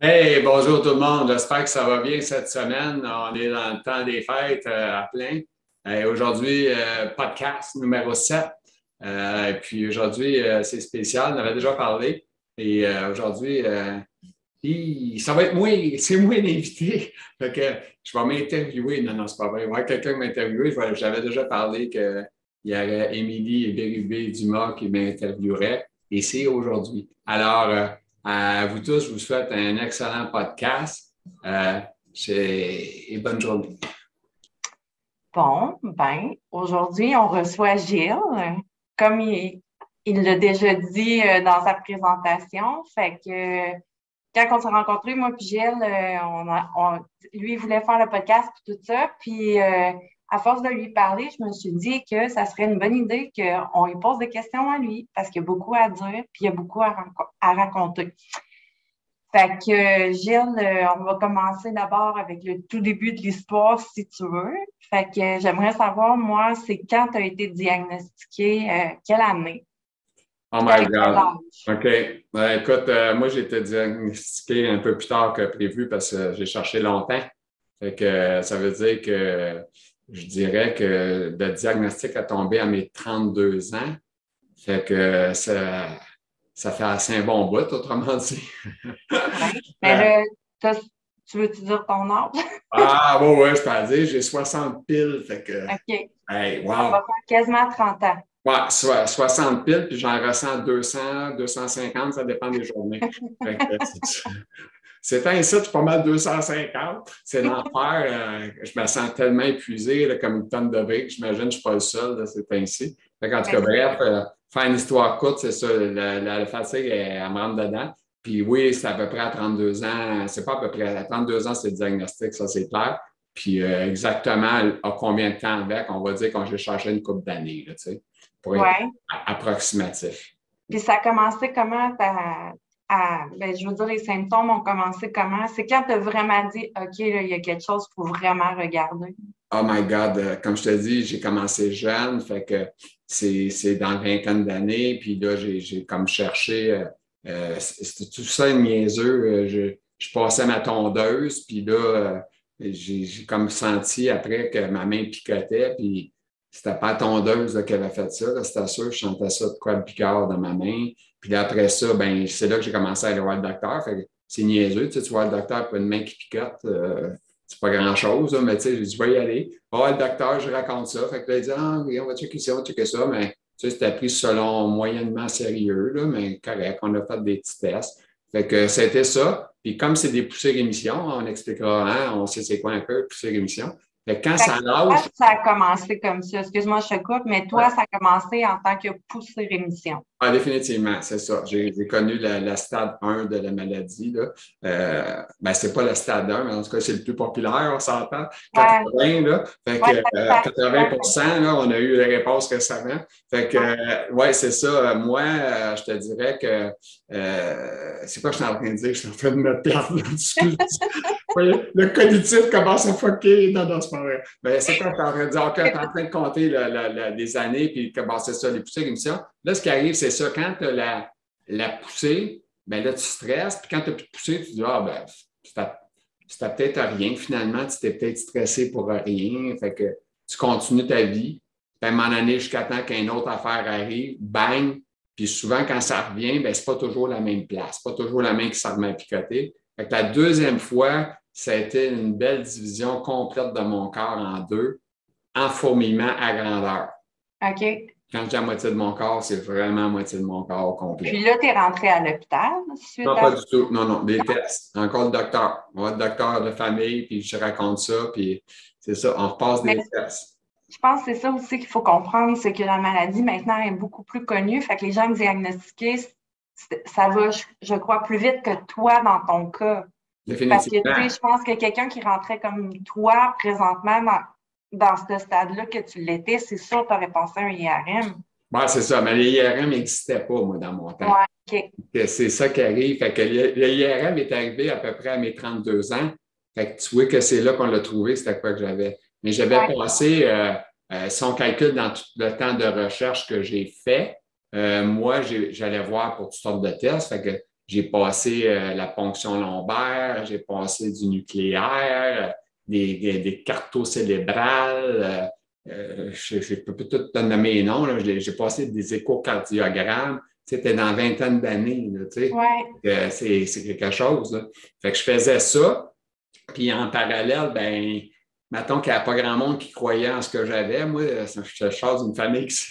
Hey, bonjour tout le monde. J'espère que ça va bien cette semaine. On est dans le temps des fêtes à plein. Aujourd'hui, podcast numéro 7. Et puis aujourd'hui, c'est spécial. On avait déjà parlé. Et aujourd'hui, ça va être moi, c'est moi l'invité. Fait que je vais m'interviewer. Non, non, c'est pas vrai. Moi, quelqu'un m'a interviewé. J'avais déjà parlé qu'il y aurait Émilie et Bérubé Dumas qui m'intervieweraient. Et c'est aujourd'hui. Alors, à vous tous, je vous souhaite un excellent podcast euh, et bonne journée. Bon, ben, aujourd'hui, on reçoit Gilles, comme il l'a déjà dit dans sa présentation. Fait que quand on s'est rencontrés, moi puis Gilles, lui, il voulait faire le podcast et tout ça. Puis à force de lui parler, je me suis dit que ça serait une bonne idée qu'on lui pose des questions à lui parce qu'il y a beaucoup à dire puis il y a beaucoup à raconter. Fait que, Gilles, on va commencer d'abord avec le tout début de l'histoire, si tu veux. Fait que j'aimerais savoir, moi, c'est quand tu as été diagnostiqué, quelle année? Oh Puis my t'avais quel God. âge? OK. Écoute, moi, j'ai été diagnostiqué un peu plus tard que prévu parce que j'ai cherché longtemps. Fait que ça veut dire que je dirais que le diagnostic a tombé à mes 32 ans. Fait que ça fait assez un bon bout, autrement dit. Oui. Mais là, tu veux-tu dire ton âge? Ah, bon, ouais, je peux le dire, j'ai 60 piles. Fait que, OK. hey, Ça va wow. faire quasiment 30 ans. Ouais, 60 piles, puis j'en ressens 200, 250, ça dépend des journées. Fait que, c'est un site pas mal 250. C'est l'enfer. Je me sens tellement épuisé là, comme une tonne de briques. J'imagine que je ne suis pas le seul de ces temps-ci. En tout Mais cas, c'est bref, faire une histoire courte, c'est ça. La fatigue, elle me rentre dedans. Puis oui, c'est à peu près à 32 ans. C'est pas à peu près. À 32 ans, c'est le diagnostic, ça, c'est clair. Puis exactement à combien de temps avec, on va dire qu'on j'ai cherché une couple d'années, là, tu sais, pour être ouais. approximatif. Puis ça a commencé comment ben, je veux dire, les symptômes ont commencé comment? C'est quand tu as vraiment dit, OK, là, il y a quelque chose qu'il faut vraiment regarder. Oh my God, comme je te dis, j'ai commencé jeune, fait que c'est dans la vingtaine d'années, puis là, j'ai comme cherché, c'était tout ça niaiseux. Je passais ma tondeuse, puis là, j'ai comme senti après que ma main picotait, puis c'était pas la tondeuse là, qui avait fait ça, là, c'était sûr, je sentais ça de quoi de piqueur dans ma main. Puis là, après ça, ben, c'est là que j'ai commencé à aller voir le docteur, fait que c'est niaiseux, tu sais, tu vois le docteur pour une main qui picote. C'est pas grand-chose, là, mais tu sais, j'ai dit, je vais y aller. Ah, le docteur, je raconte ça. Fait que là, il dit, ah oui, on va checker ça, on va checker ça. Mais tu sais, c'était pris selon moyennement sérieux, là, mais correct, on a fait des petits tests. Fait que c'était ça. Puis comme c'est des poussées-rémissions, on expliquera, hein, on sait c'est quoi un peu, poussées-rémissions. Fait que quand Fait que ça toi, lâche, ça a commencé comme ça. Excuse-moi, je te coupe, mais toi, ça a commencé en tant que poussée-rémission. ah, définitivement, c'est ça. J'ai connu la stade 1 de la maladie. Là. Ben, c'est pas le stade 1, mais en tout cas, c'est le plus populaire, on s'entend. Ouais, 80, là. Fait que ouais, ça, 80 là, on a eu les réponses récemment. Fait que, ouais. ouais, c'est ça. Moi, je te dirais que c'est quoi que je suis en train de dire? Je suis en train de me perdre là-dessus. Oui, le cognitif commence à fucker. Non, non, c'est pas vrai. Mais c'est quoi, tu es en train de dire, OK, tu es en train de compter les années, puis comment c'est ça, les poussées d'émission. Là, ce qui arrive, c'est ça, quand tu as la poussée, ben là, tu stresses, puis quand tu n'as plus de poussée, tu dis, ah, ben, c'était peut-être rien, finalement, tu t'es peut-être stressé pour rien, fait que tu continues ta vie, puis à un moment donné, jusqu'à temps qu'une autre affaire arrive, bang, puis souvent, quand ça revient, ben, c'est pas toujours la même place, pas toujours la main qui s'en remet à picoter. Fait que la deuxième fois, ça a été une belle division complète de mon corps en deux, en fourmillement à grandeur. OK. Quand je dis à moitié de mon corps, c'est vraiment à moitié de mon corps au Puis complet. là, tu es rentré à l'hôpital suite Non, à pas ça. du tout. Non, non, des tests. Encore le docteur. On va le docteur de famille, puis je raconte ça, puis c'est ça, on repasse Mais des tests. je pense que c'est ça aussi qu'il faut comprendre, c'est que la maladie maintenant est beaucoup plus connue. Fait que les gens diagnostiqués, ça va, je crois, plus vite que toi dans ton cas. Parce que, tu sais, Définitivement. je pense que quelqu'un qui rentrait comme toi présentement dans ce stade-là que tu l'étais, c'est sûr que tu aurais pensé à un IRM. Ouais, c'est ça, mais l'IRM n'existait pas, moi, dans mon temps. Ouais, OK. C'est ça qui arrive. Fait que l'IRM est arrivé à peu près à mes 32 ans. Fait que tu vois que c'est là qu'on l'a trouvé, c'était quoi que j'avais. Mais j'avais Ouais, passé, si on calcule dans tout le temps de recherche que j'ai fait, moi, j'allais voir pour toutes sortes de tests. Fait que j'ai passé la ponction lombaire, j'ai passé du nucléaire, des cartocérébrales. Je peux tout te nommer les noms. J'ai passé des échocardiogrammes. C'était dans vingtaine d'années. Ouais. C'est quelque chose. Là. Fait que je faisais ça. Puis en parallèle, ben, mettons qu'il n'y avait pas grand monde qui croyait en ce que j'avais. Moi, je chose d'une famille qui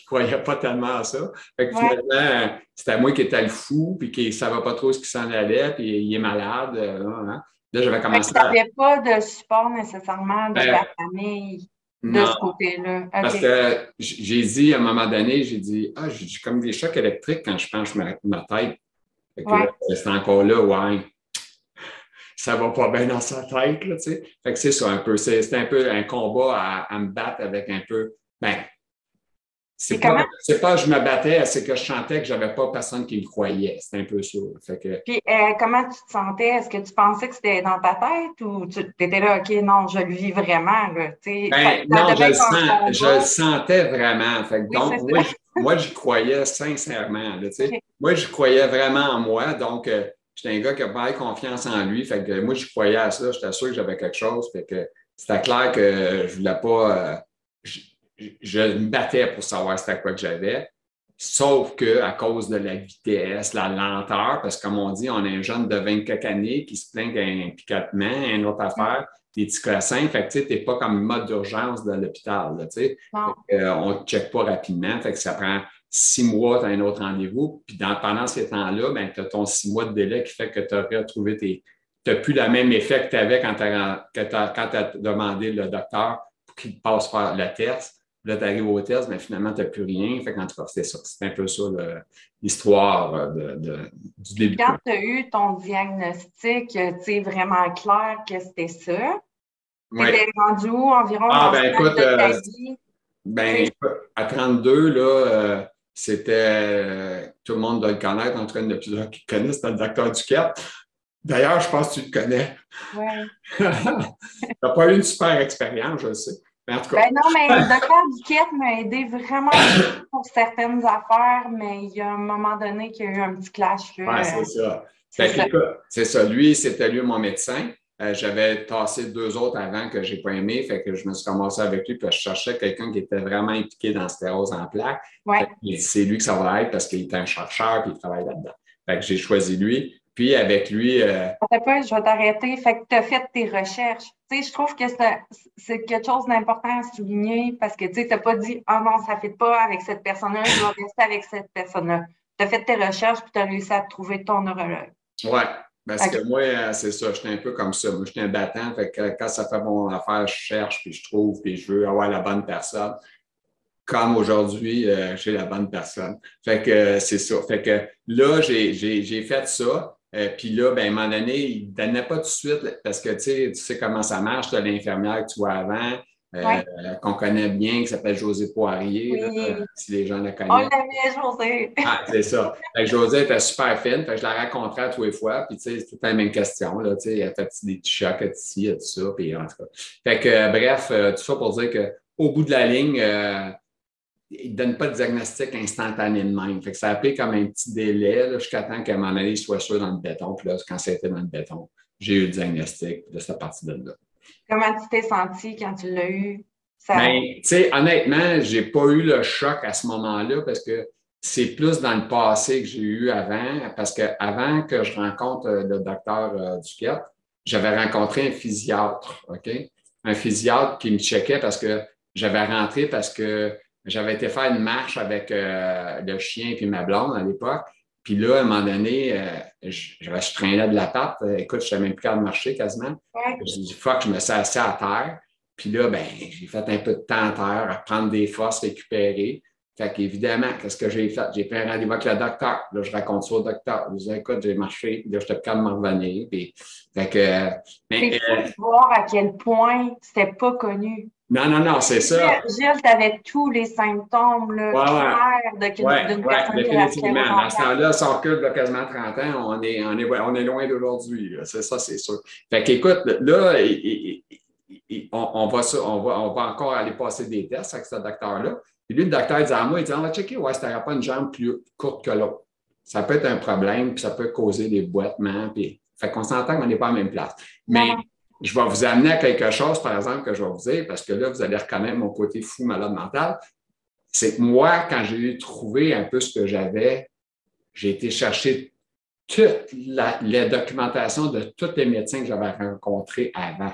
ne croyait pas tellement à ça. Fait que Ouais. finalement, c'était moi qui étais le fou, puis qui ne savait pas trop ce qui s'en allait, puis il est malade. Hein. Là, j'avais Fait que commencé tu à. n'avais pas de support nécessairement de Ben, ta famille de non, ce côté-là. parce OK. que j'ai dit à un moment donné, j'ai comme des chocs électriques quand je penche ma tête. Fait que là, Ouais. c'est encore là, ouais. Ça va pas bien dans sa tête, là, tu sais. Fait que c'est ça un peu. C'est un peu un combat à me battre avec un peu. Ben, Puis comment, c'est pas que je me battais, c'est que je sentais que j'avais pas personne qui me croyait. C'était un peu ça. Fait que, comment tu te sentais? Est-ce que tu pensais que c'était dans ta tête ou tu étais là, OK, non, je le vis vraiment, là. Tu sais, ben, ça non, devait être un je le combat. sentais vraiment. Fait que Oui, c'est donc, ça. moi, j'y croyais sincèrement, là, tu sais. OK. Moi, j'y croyais vraiment en moi. Donc, j'étais un gars qui a pas confiance en lui. Fait que moi, j'y croyais à ça. J'étais sûr que j'avais quelque chose. Fait que c'était clair que je voulais pas. Je me battais pour savoir c'était quoi que j'avais. Sauf qu'à cause de la vitesse, la lenteur, parce que comme on dit, on est un jeune de 20 quelques années qui se plaint d'un picotement, une autre Mm. affaire, des petits cossins. Fait que tu sais, t'es pas comme mode d'urgence de l'hôpital, là, tu sais. Fait Non. que, on ne check pas rapidement. Fait que ça prend 6 mois, tu as un autre rendez-vous. Puis pendant ces temps-là, ben, tu as ton 6 mois de délai qui fait que tu aurais retrouvé tes. Tu n'as plus le même effet que tu avais quand tu as demandé le docteur pour qu'il te passe faire le test. Là, tu arrives au test, mais finalement, tu n'as plus rien. Fait qu'en tout cas, c'est ça. C'est un peu ça l'histoire du Puis début. quand tu as eu ton diagnostic, tu sais, vraiment clair que c'était ça, tu Oui. étais rendu où environ Ah, dans ce ben stade écoute, de ta vie? Tu ben, sais, à 32, là, c'était, tout le monde doit le connaître, en tout cas, il y en a plusieurs qui le connaissent, c'était le docteur Duquette. D'ailleurs, je pense que tu le connais. ouais. Tu n'as pas eu une super expérience, je le sais. Mais en tout Ben cas, non, mais le docteur Duquette m'a aidé vraiment beaucoup pour certaines affaires, mais il y a un moment donné qu'il y a eu un petit clash, ouais, là. c'est ça. C'est Fait ça. qu'écoute, c'est ça. Lui, c'était lui mon médecin. J'avais tassé 2 autres avant que je n'ai pas aimé. Fait que je me suis commencé avec lui, puis je cherchais quelqu'un qui était vraiment impliqué dans stéose en plaques. Ouais. C'est lui que ça va être parce qu'il est un chercheur puis il travaille là-dedans. Fait que j'ai choisi lui. Puis avec lui, Attends pas, je vais t'arrêter. Fait que tu as fait tes recherches. Tu sais, je trouve que c'est quelque chose d'important à souligner parce que tu sais, t'as pas dit, ah non, ça ne fait pas avec cette personne-là, je vais rester avec cette personne-là. Tu as fait tes recherches puis tu as réussi à trouver ton neurologue. ouais, parce que OK. moi, c'est ça, j'étais un peu comme ça. Moi, j'étais un battant. Fait que quand ça fait mon affaire, je cherche, puis je trouve, puis je veux avoir la bonne personne. Comme aujourd'hui, j'ai la bonne personne. Fait que c'est ça. Fait que là, j'ai fait ça. Puis là, ben, à un moment donné, il ne donnait pas tout de suite parce que tu sais comment ça marche. Tu as l'infirmière que tu vois avant, Ouais. qu'on connaît bien, qui s'appelle Josée Poirier, là, Oui. si les gens la On connaissent. l'avait, José. Ah, c'est ça. Fait que Josée était super fine. Fait que je la rencontrais à tous les fois. Puis, tu sais, c'est tout le temps la même question. Là, tu sais, elle fait des petits chocs ici, tout ça. Puis, en tout cas. Fait que, bref, tout ça pour dire qu'au bout de la ligne, il ne donne pas de diagnostic instantané de même. Fait que ça a pris comme un petit délai là, jusqu'à temps qu'à un moment donné, il soit sûr dans le béton. Puis là, quand ça a été dans le béton, j'ai eu le diagnostic de cette partie de là. Comment tu t'es senti quand tu l'as eu? Ça... Ben, tu sais, honnêtement, j'ai pas eu le choc à ce moment-là parce que c'est plus dans le passé que j'ai eu avant. Parce qu'avant que je rencontre le docteur Duquette, j'avais rencontré un physiatre, OK? Un physiatre qui me checkait parce que j'avais rentré parce que j'avais été faire une marche avec le chien et ma blonde à l'époque. Puis là, à un moment donné, je traînais de la patte. Écoute, je ne savais même plus capable de marcher quasiment. Ouais. J'ai dit, fuck, je me suis assis à terre. Puis là, ben, j'ai fait un peu de temps à terre, à prendre des forces, récupérer. Fait qu'évidemment, qu'est-ce que j'ai fait? J'ai pris un rendez-vous avec le docteur. Là, je raconte ça au docteur. Je dis, écoute, j'ai marché. Puis là, j'étais calme de m'en revenir. Puis, fait que, mais, C'est fou de voir à quel point c'était pas connu. non, non, non, c'est ça. Gilles, tu avais tous les symptômes là, Ouais, ouais. clairs d'une Oui, personne qui a la sclérose définitivement. Dans en ce plaques. temps-là, si on recule de quasiment 30 ans, on est loin d'aujourd'hui. C'est ça, c'est sûr. Fait qu'écoute, là, on va encore aller passer des tests avec ce docteur-là. Puis lui, le docteur dit à moi, il dit, on va checker, ouais, si tu n'auras pas une jambe plus courte que l'autre. ça peut être un problème, puis ça peut causer des boitements. Puis, fait qu'on s'entend qu'on n'est pas à la même place. Mais je vais vous amener à quelque chose, par exemple, que je vais vous dire, parce que là, vous allez reconnaître mon côté fou, malade mental. C'est que moi, quand j'ai trouvé un peu ce que j'avais, j'ai été chercher toute la documentation de tous les médecins que j'avais rencontrés avant.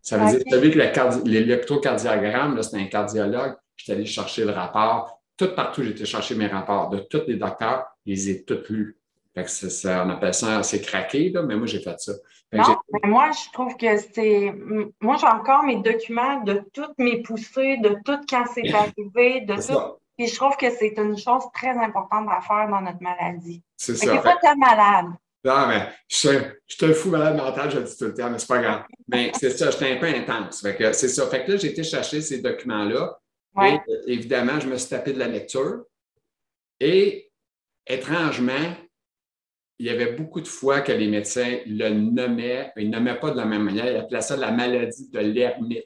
Ça veut dire, celui que l'électrocardiogramme, c'est un cardiologue, j'étais allé chercher le rapport. Tout partout, j'ai été chercher mes rapports. De tous les docteurs, je les ai tous lus. Fait que on appelle ça, c'est craqué, là, mais moi, j'ai fait ça. Non, mais moi, je trouve que c'est. Moi, j'ai encore mes documents de toutes mes poussées, de tout quand c'est arrivé, de tout. Et je trouve que c'est une chose très importante à faire dans notre maladie. C'est ça. Des fois, t'es malade. Non, mais je suis un fou malade mental, je le dis tout le temps, mais c'est pas grave. Mais c'est ça, j'étais un peu intense. Fait que c'est ça. Fait que là, j'ai été chercher ces documents-là. Et évidemment, je me suis tapé de la lecture. Et étrangement, il y avait beaucoup de fois que les médecins le nommaient, ils ne nommaient pas de la même manière, ils appelaient ça la maladie de l'ermite.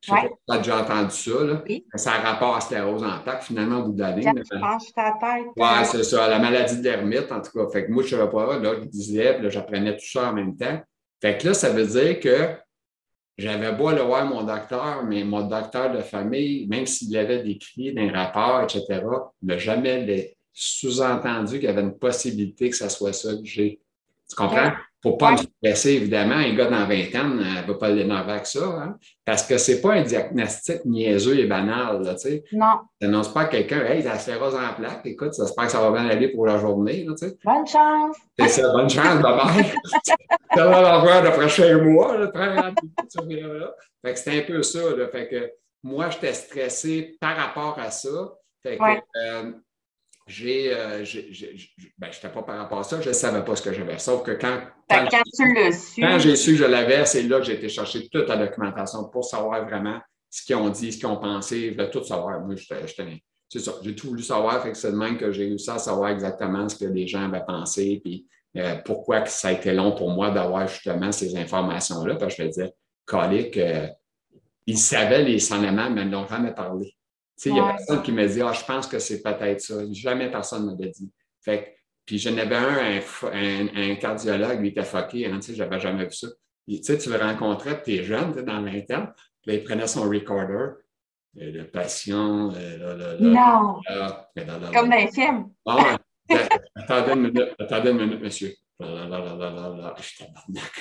Je ne sais pas si tu as déjà entendu ça. Là. Oui. Ça a rapport à sclérose en plaques, finalement, au bout de l'année. Quand tu penches ta tête. Oui, c'est ça, la maladie de l'ermite, en tout cas. Fait que moi, je ne savais pas, là, je disais, puis là, j'apprenais tout ça en même temps. Fait que là, ça veut dire que j'avais beau aller voir mon docteur, mais mon docteur de famille, même s'il avait décrit dans les rapports, etc., n'a jamais sous-entendu qu'il y avait une possibilité que ça soit ça que j'ai. Tu comprends? Il ne faut pas me stresser, évidemment. Un gars dans 20 ans ne va pas l'énerver avec ça, hein? Parce que ce n'est pas un diagnostic niaiseux et banal. Là, tu sais. Non. Tu n'annonces pas à quelqu'un, hey, la sclérose en plaques, écoute, j'espère que ça va bien aller pour la journée. Là, tu sais. Bonne chance. C'est ça, bonne chance, bye-bye. Ça va l'envoyer le prochain mois, là, très rapide. Fait que c'était un peu ça. Là. Fait que moi, j'étais stressé par rapport à ça. Fait que je n'étais pas par rapport à ça, je ne savais pas ce que j'avais. Sauf que quand j'ai su que je l'avais, c'est là que j'ai été chercher toute la documentation pour savoir vraiment ce qu'ils ont dit, ce qu'ils ont pensé, je voulais tout savoir. Moi, c'est ça, j'ai tout voulu savoir, fait que c'est de même que j'ai réussi à savoir exactement ce que les gens avaient pensé, puis pourquoi que ça a été long pour moi d'avoir justement ces informations-là, parce que je me disais, colique, ils savaient les sonnements, mais ils n'ont jamais parlé. Il n'y a personne qui me dit, je pense que c'est peut-être ça. Jamais personne ne m'avait dit. Fait, puis j'en avais un cardiologue, lui, il était fucké, hein, je n'avais jamais vu ça. Tu le rencontrais, tu es jeune, dans 20 ans, puis il prenait son recorder, le patient. Non! Comme dans les films. Attendez une minute, monsieur. Je tabarnak.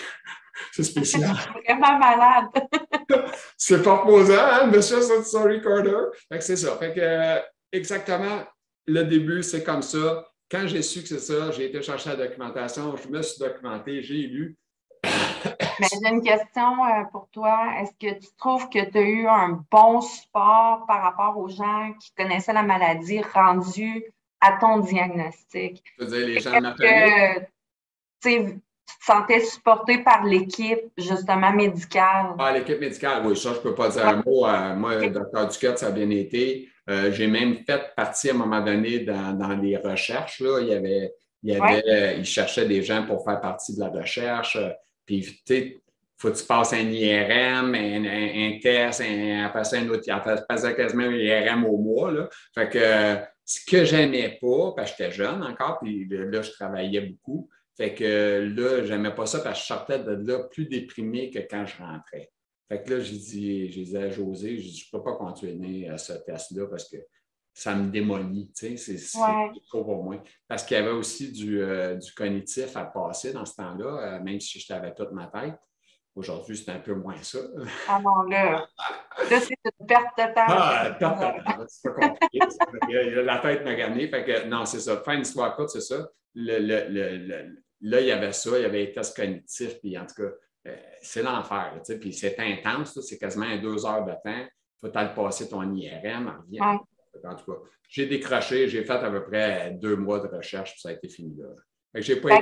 C'est spécial. Je suis vraiment malade. C'est pas reposant, hein, monsieur, c'est son recorder. Fait que c'est ça. Fait que, exactement, le début, c'est comme ça. Quand j'ai su que c'est ça, j'ai été chercher la documentation, je me suis documenté, j'ai lu. Mais j'ai une question pour toi. Est-ce que tu trouves que tu as eu un bon support par rapport aux gens qui connaissaient la maladie rendue à ton diagnostic? Je veux dire, les gens de ma famille. Tu te sentais supporté par l'équipe, justement, médicale? Ah, l'équipe médicale, oui, ça, je ne peux pas dire un mot. Moi, le docteur Duquette, ça a bien été. J'ai même fait partie, à un moment donné, dans les recherches. Là. Il cherchait des gens pour faire partie de la recherche. Puis, tu sais, faut que tu passes un IRM, un test, après ça, un autre, après quasiment un IRM au mois. Là. Fait que ce que j'aimais pas, parce que j'étais jeune encore, puis là, je travaillais beaucoup. Fait que là, j'aimais pas ça parce que je sortais de là plus déprimé que quand je rentrais. Fait que là, j'ai dit à José, je ne peux pas continuer à ce test-là parce que ça me démolit, tu sais, c'est trop pour moi. Parce qu'il y avait aussi du cognitif à passer dans ce temps-là, même si je t'avais toute ma tête. Aujourd'hui, c'est un peu moins ça. Ah non, là c'est une perte de temps. Ah, perte de temps, c'est pas compliqué. La tête m'a gagné. Fait que non, c'est ça. Fin d'histoire courte, c'est ça. Là, il y avait ça, il y avait les tests cognitifs, puis en tout cas, c'est l'enfer. Puis c'est intense, c'est quasiment 2 heures de temps. Il faut aller passer ton IRM, revient. En tout cas, j'ai décroché, j'ai fait à peu près 2 mois de recherche, puis ça a été fini là. Fait que j'ai pas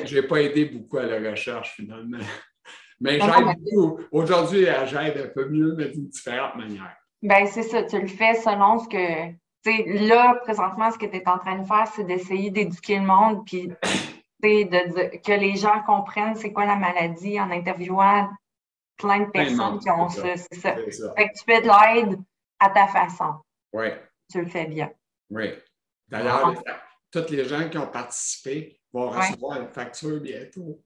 j'ai pas aidé beaucoup à la recherche, finalement. Mais j'aide beaucoup. Aujourd'hui, j'aide un peu mieux, mais d'une différente manière. Bien, c'est ça. Tu le fais selon ce que... Tu sais, là, présentement, ce que tu es en train de faire, c'est d'essayer d'éduquer le monde, puis que les gens comprennent c'est quoi la maladie en interviewant plein de personnes qui ont ça. C'est ça. Fait que tu fais de l'aide à ta façon. Oui. Tu le fais bien. Oui. D'ailleurs, tous les gens qui ont participé vont Ouais. recevoir une facture bientôt.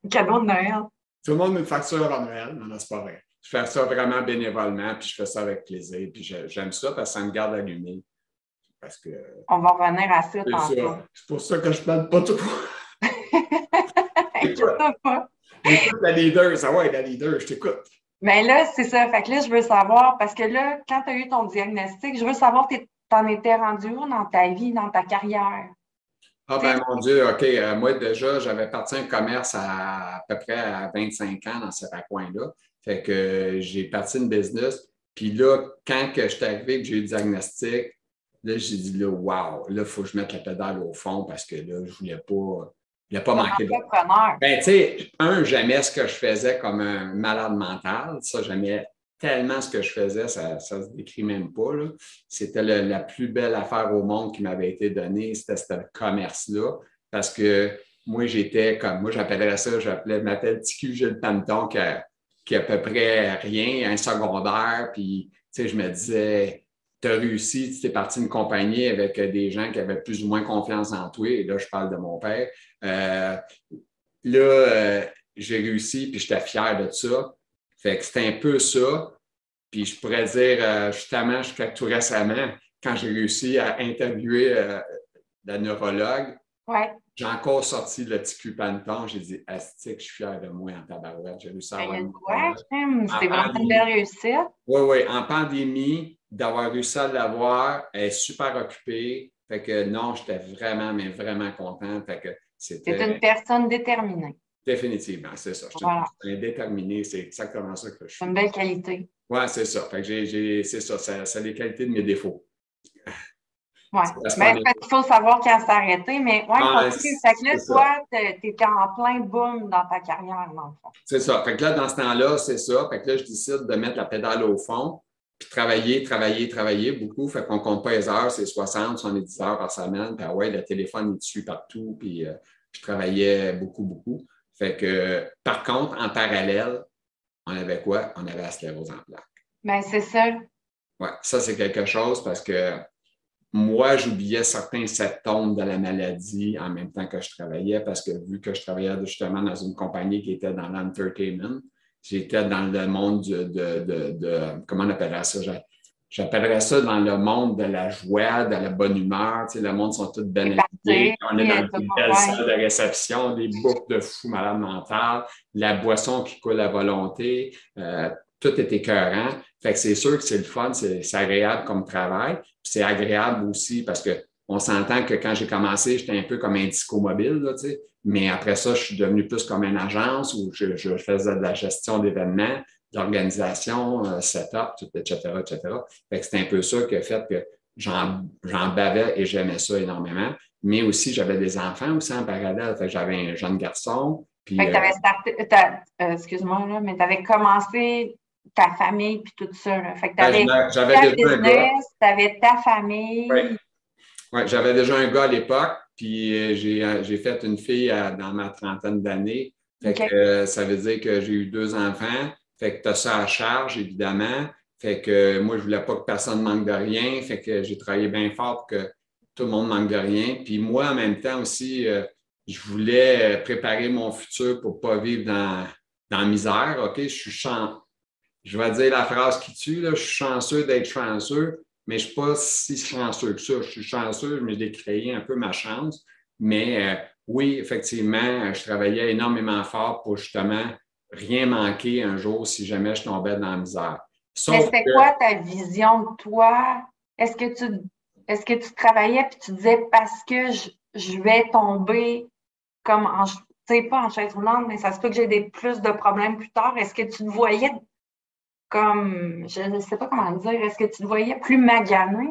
Cadeau de Noël. Tout le monde a une facture à Noël. Non, non, c'est pas vrai. Je fais ça vraiment bénévolement, puis je fais ça avec plaisir. Puis j'aime ça parce que ça me garde allumé. Parce que On va revenir à ça c'est tantôt. ça. C'est pour ça que je ne parle pas trop. Inquiète-toi pas. Écoute la leader, ça va être la leader, je t'écoute. Mais là, c'est ça. Fait que là, je veux savoir, parce que là, quand tu as eu ton diagnostic, je veux savoir, t'en étais rendu où dans ta vie, dans ta carrière? Ah ben mon Dieu, OK. Moi, déjà, j'avais parti un commerce à peu près à 25 ans dans ce coin-là. Fait que j'ai parti une business. Puis là, quand que je suis arrivé et que j'ai eu le diagnostic, là, j'ai dit là, wow, là, il faut que je mette la pédale au fond parce que là, je ne voulais pas manquer de. Entrepreneur. Ben, tu sais, j'aimais ce que je faisais comme un malade mental. Ça, j'aimais tellement ce que je faisais, ça ne se décrit même pas, là. C'était la plus belle affaire au monde qui m'avait été donnée, c'était ce commerce-là. Parce que moi, je m'appelle TQ Gilles Panton, qui a à peu près rien, un secondaire. Puis, tu sais, je me disais, tu as réussi, tu es parti d'une compagnie avec des gens qui avaient plus ou moins confiance en toi. Et là, je parle de mon père. J'ai réussi, puis j'étais fier de ça. Fait que c'était un peu ça. Puis je pourrais dire, justement, tout récemment, quand j'ai réussi à interviewer la neurologue, Ouais. j'ai encore sorti le TQ Panton. J'ai dit, astique, je suis fier de moi en tabarouette. J'ai réussi à avoir une c'est vraiment une belle réussite. Oui, oui. En pandémie, d'avoir réussi à l'avoir, elle est super occupée. Fait que non, j'étais vraiment, mais vraiment content. Fait que c'était. C'est une personne déterminée. Définitivement, c'est ça. Je suis déterminé, c'est exactement ça que je suis. C'est une belle qualité. Oui, c'est ça. Fait que c'est ça. Ça a les qualités de mes défauts. Oui. Mais il faut savoir quand s'arrêter, mais oui, continue. Fait que là, toi, tu étais en plein boom dans ta carrière, dans le fond. C'est ça. Fait que là, dans ce temps-là, c'est ça. Fait que là, je décide de mettre la pédale au fond, puis travailler beaucoup. Fait qu'on ne compte pas les heures, c'est 60, 70 heures par semaine. Puis ouais, le téléphone, il te suit partout. Puis je travaillais beaucoup. Fait que, par contre, en parallèle, on avait quoi? On avait la sclérose en plaques. Bien, c'est ça. Oui, ça, c'est quelque chose parce que moi, j'oubliais certains symptômes de la maladie en même temps que je travaillais parce que vu que je travaillais justement dans une compagnie qui était dans l'entertainment, j'étais dans le monde comment on appellerait ça? J'appellerais ça dans le monde de la joie, de la bonne humeur. Tu sais, le monde sont tous bénéficiés. On est dans une belle salle de réception, des boucles de fous malades mentales, la boisson qui coule à volonté. Tout est écœurant. Fait que c'est sûr que c'est le fun, c'est agréable comme travail. Puis c'est agréable aussi parce qu'on s'entend que quand j'ai commencé, j'étais un peu comme un disco mobile, là, tu sais. Mais après ça, je suis devenu plus comme une agence où je faisais de la gestion d'événements, d'organisation, setup, etc., etc. Fait que c'est un peu ça qui a fait que j'en bavais et j'aimais ça énormément. Mais aussi, j'avais des enfants aussi en parallèle. Fait que j'avais un jeune garçon. Puis, fait que tu avais starté, excuse-moi, là, mais tu avais commencé ta famille puis tout ça. Là. Fait que tu avais ta business, tu avais ta famille. Oui, ouais, j'avais déjà un gars à l'époque, puis j'ai fait une fille dans ma trentaine d'années. Fait que ça veut dire que j'ai eu 2 enfants. Fait que tu as ça à charge, évidemment. Fait que moi, je voulais pas que personne manque de rien. Fait que j'ai travaillé bien fort pour que tout le monde manque de rien. Puis moi, en même temps aussi, je voulais préparer mon futur pour pas vivre dans la misère. OK, je vais dire la phrase qui tue, là, je suis chanceux d'être chanceux, mais je ne suis pas si chanceux que ça. Je suis chanceux, mais j'ai créé un peu ma chance. Mais oui, effectivement, je travaillais énormément fort pour justement rien manquer un jour si jamais je tombais dans la misère. Mais c'était quoi ta vision de toi? Est-ce que tu travaillais et tu disais parce que je vais tomber comme en, tu sais, pas en chaise roulante, mais ça se peut que j'ai plus de problèmes plus tard. Est-ce que tu te voyais comme, je ne sais pas comment dire, est-ce que tu te voyais plus magané?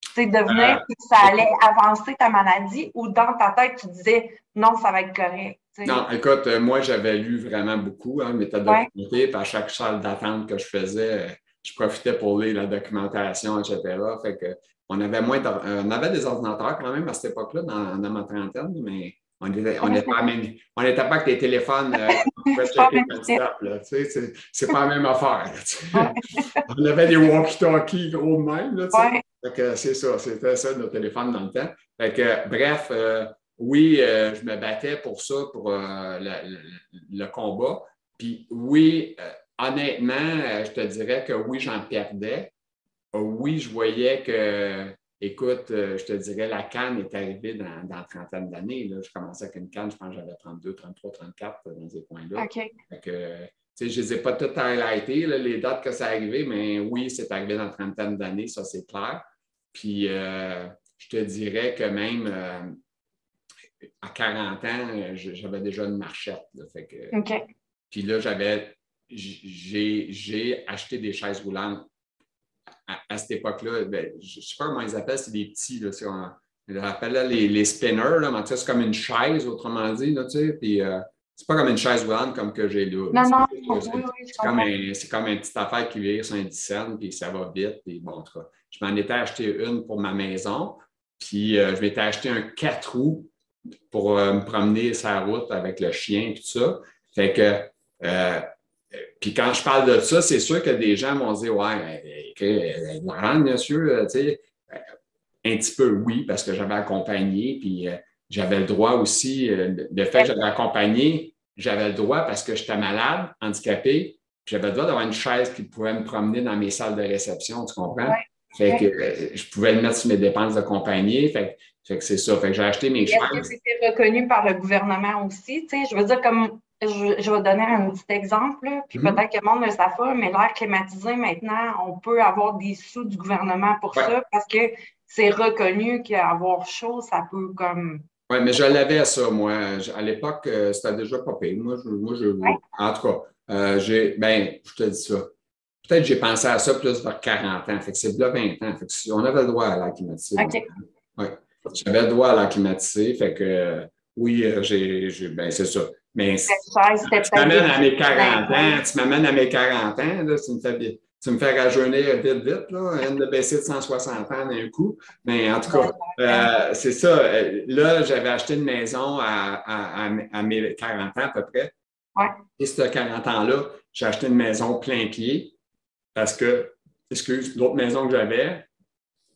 Tu sais, devenir que ça allait avancer ta maladie ou dans ta tête, tu disais non, ça va être correct? T'sais. Non, écoute, moi, j'avais lu vraiment beaucoup, méthode documentée, puis à chaque salle d'attente que je faisais, je profitais pour lire la documentation, etc. Fait que on avait des ordinateurs quand même à cette époque-là, dans ma trentaine, mais on n'était pas avec des téléphones pour checker le stop, là, tu sais, c'est pas la même affaire. On avait des walkie-talkies gros de même, là, tu sais. Fait que c'est ça, c'était ça nos téléphones dans le temps. Fait que, bref, oui, je me battais pour ça, pour le combat. Puis oui, honnêtement, je te dirais que oui, j'en perdais. Oui, je voyais que, écoute, je te dirais, la canne est arrivée dans la trentaine d'années. Là. Je commençais avec une canne, je pense que j'avais 32, 33, 34 dans ces coins-là. OK. Fait que, tu sais, je ne les ai pas toutes highlightées, là, les dates que ça est arrivé, mais oui, c'est arrivé dans la trentaine d'années, ça c'est clair. Puis, je te dirais que même à 40 ans, j'avais déjà une marchette. Là, fait que, OK. puis là, j'ai acheté des chaises roulantes à cette époque-là. Ben, je ne sais pas comment ils appellent, c'est des petits. Là, on appelle là, les spinners. Là, mais c'est comme une chaise, autrement dit. Là, tu sais, puis, c'est pas comme une chaise roulante comme que j'ai là. Non, non, oui, oui, je comprends. C'est comme une petite affaire qui vire sur un 10 cents, puis ça va vite. Puis bon, en tout cas, je m'en étais acheté une pour ma maison. Puis je m'étais acheté un 4 roues pour me promener sur la route avec le chien et tout ça. Fait que, puis quand je parle de ça, c'est sûr que des gens m'ont dit, ouais, Laurent, monsieur, tu sais, un petit peu oui, parce que j'avais accompagné, puis j'avais le droit aussi, le fait que j'avais accompagné, j'avais le droit parce que j'étais malade, handicapé, j'avais le droit d'avoir une chaise qui pouvait me promener dans mes salles de réception, tu comprends? Ouais. Fait que je pouvais le mettre sur mes dépenses de compagnie. Fait que c'est ça. Fait que j'ai acheté mes chaises. Est-ce que c'était reconnu par le gouvernement aussi? Tu sais, je veux dire, comme je vais donner un petit exemple, là, puis peut-être que le monde ne le sait pas, mais l'air climatisé, maintenant, on peut avoir des sous du gouvernement pour ça parce que c'est reconnu qu'avoir chaud, ça peut comme. Oui, mais je l'avais ça, moi. À l'époque, c'était déjà pas pire. En tout cas, je te dis ça. Peut-être que j'ai pensé à ça plus vers 40 ans. Fait que c'est là 20 ans. Fait que on avait le droit à l'air climatisé. OK. Ouais. J'avais le droit à l'air climatisé. Fait que oui, c'est ça. Mais tu m'amènes à mes 40 ans, là, tu me fais rajeunir vite, vite, là. Elle vient de baisser de 160 ans d'un coup. Mais en tout cas, c'est ça. Là, j'avais acheté une maison à mes 40 ans à peu près. Ouais. Et ce 40 ans-là, j'ai acheté une maison plein pied parce que, l'autre maison que j'avais,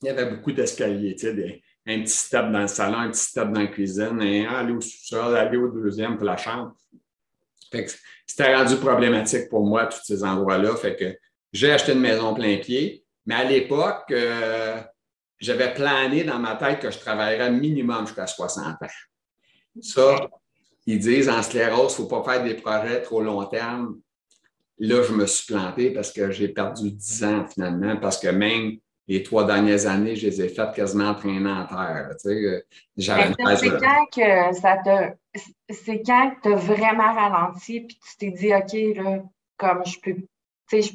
il y avait beaucoup d'escaliers, tu sais, un petit step dans le salon, un petit step dans la cuisine, et aller au sous-sol, aller au deuxième pour la chambre. Fait que c'était rendu problématique pour moi, tous ces endroits-là. Fait que j'ai acheté une maison plein pied, mais à l'époque, j'avais plané dans ma tête que je travaillerais minimum jusqu'à 60 ans. Ça, ils disent en sclérose, il ne faut pas faire des projets trop long terme. Là, je me suis planté parce que j'ai perdu 10 ans finalement, parce que même les 3 dernières années, je les ai faites quasiment entraîner en terre. C'est quand tu as vraiment ralenti puis tu t'es dit, OK, là, comme je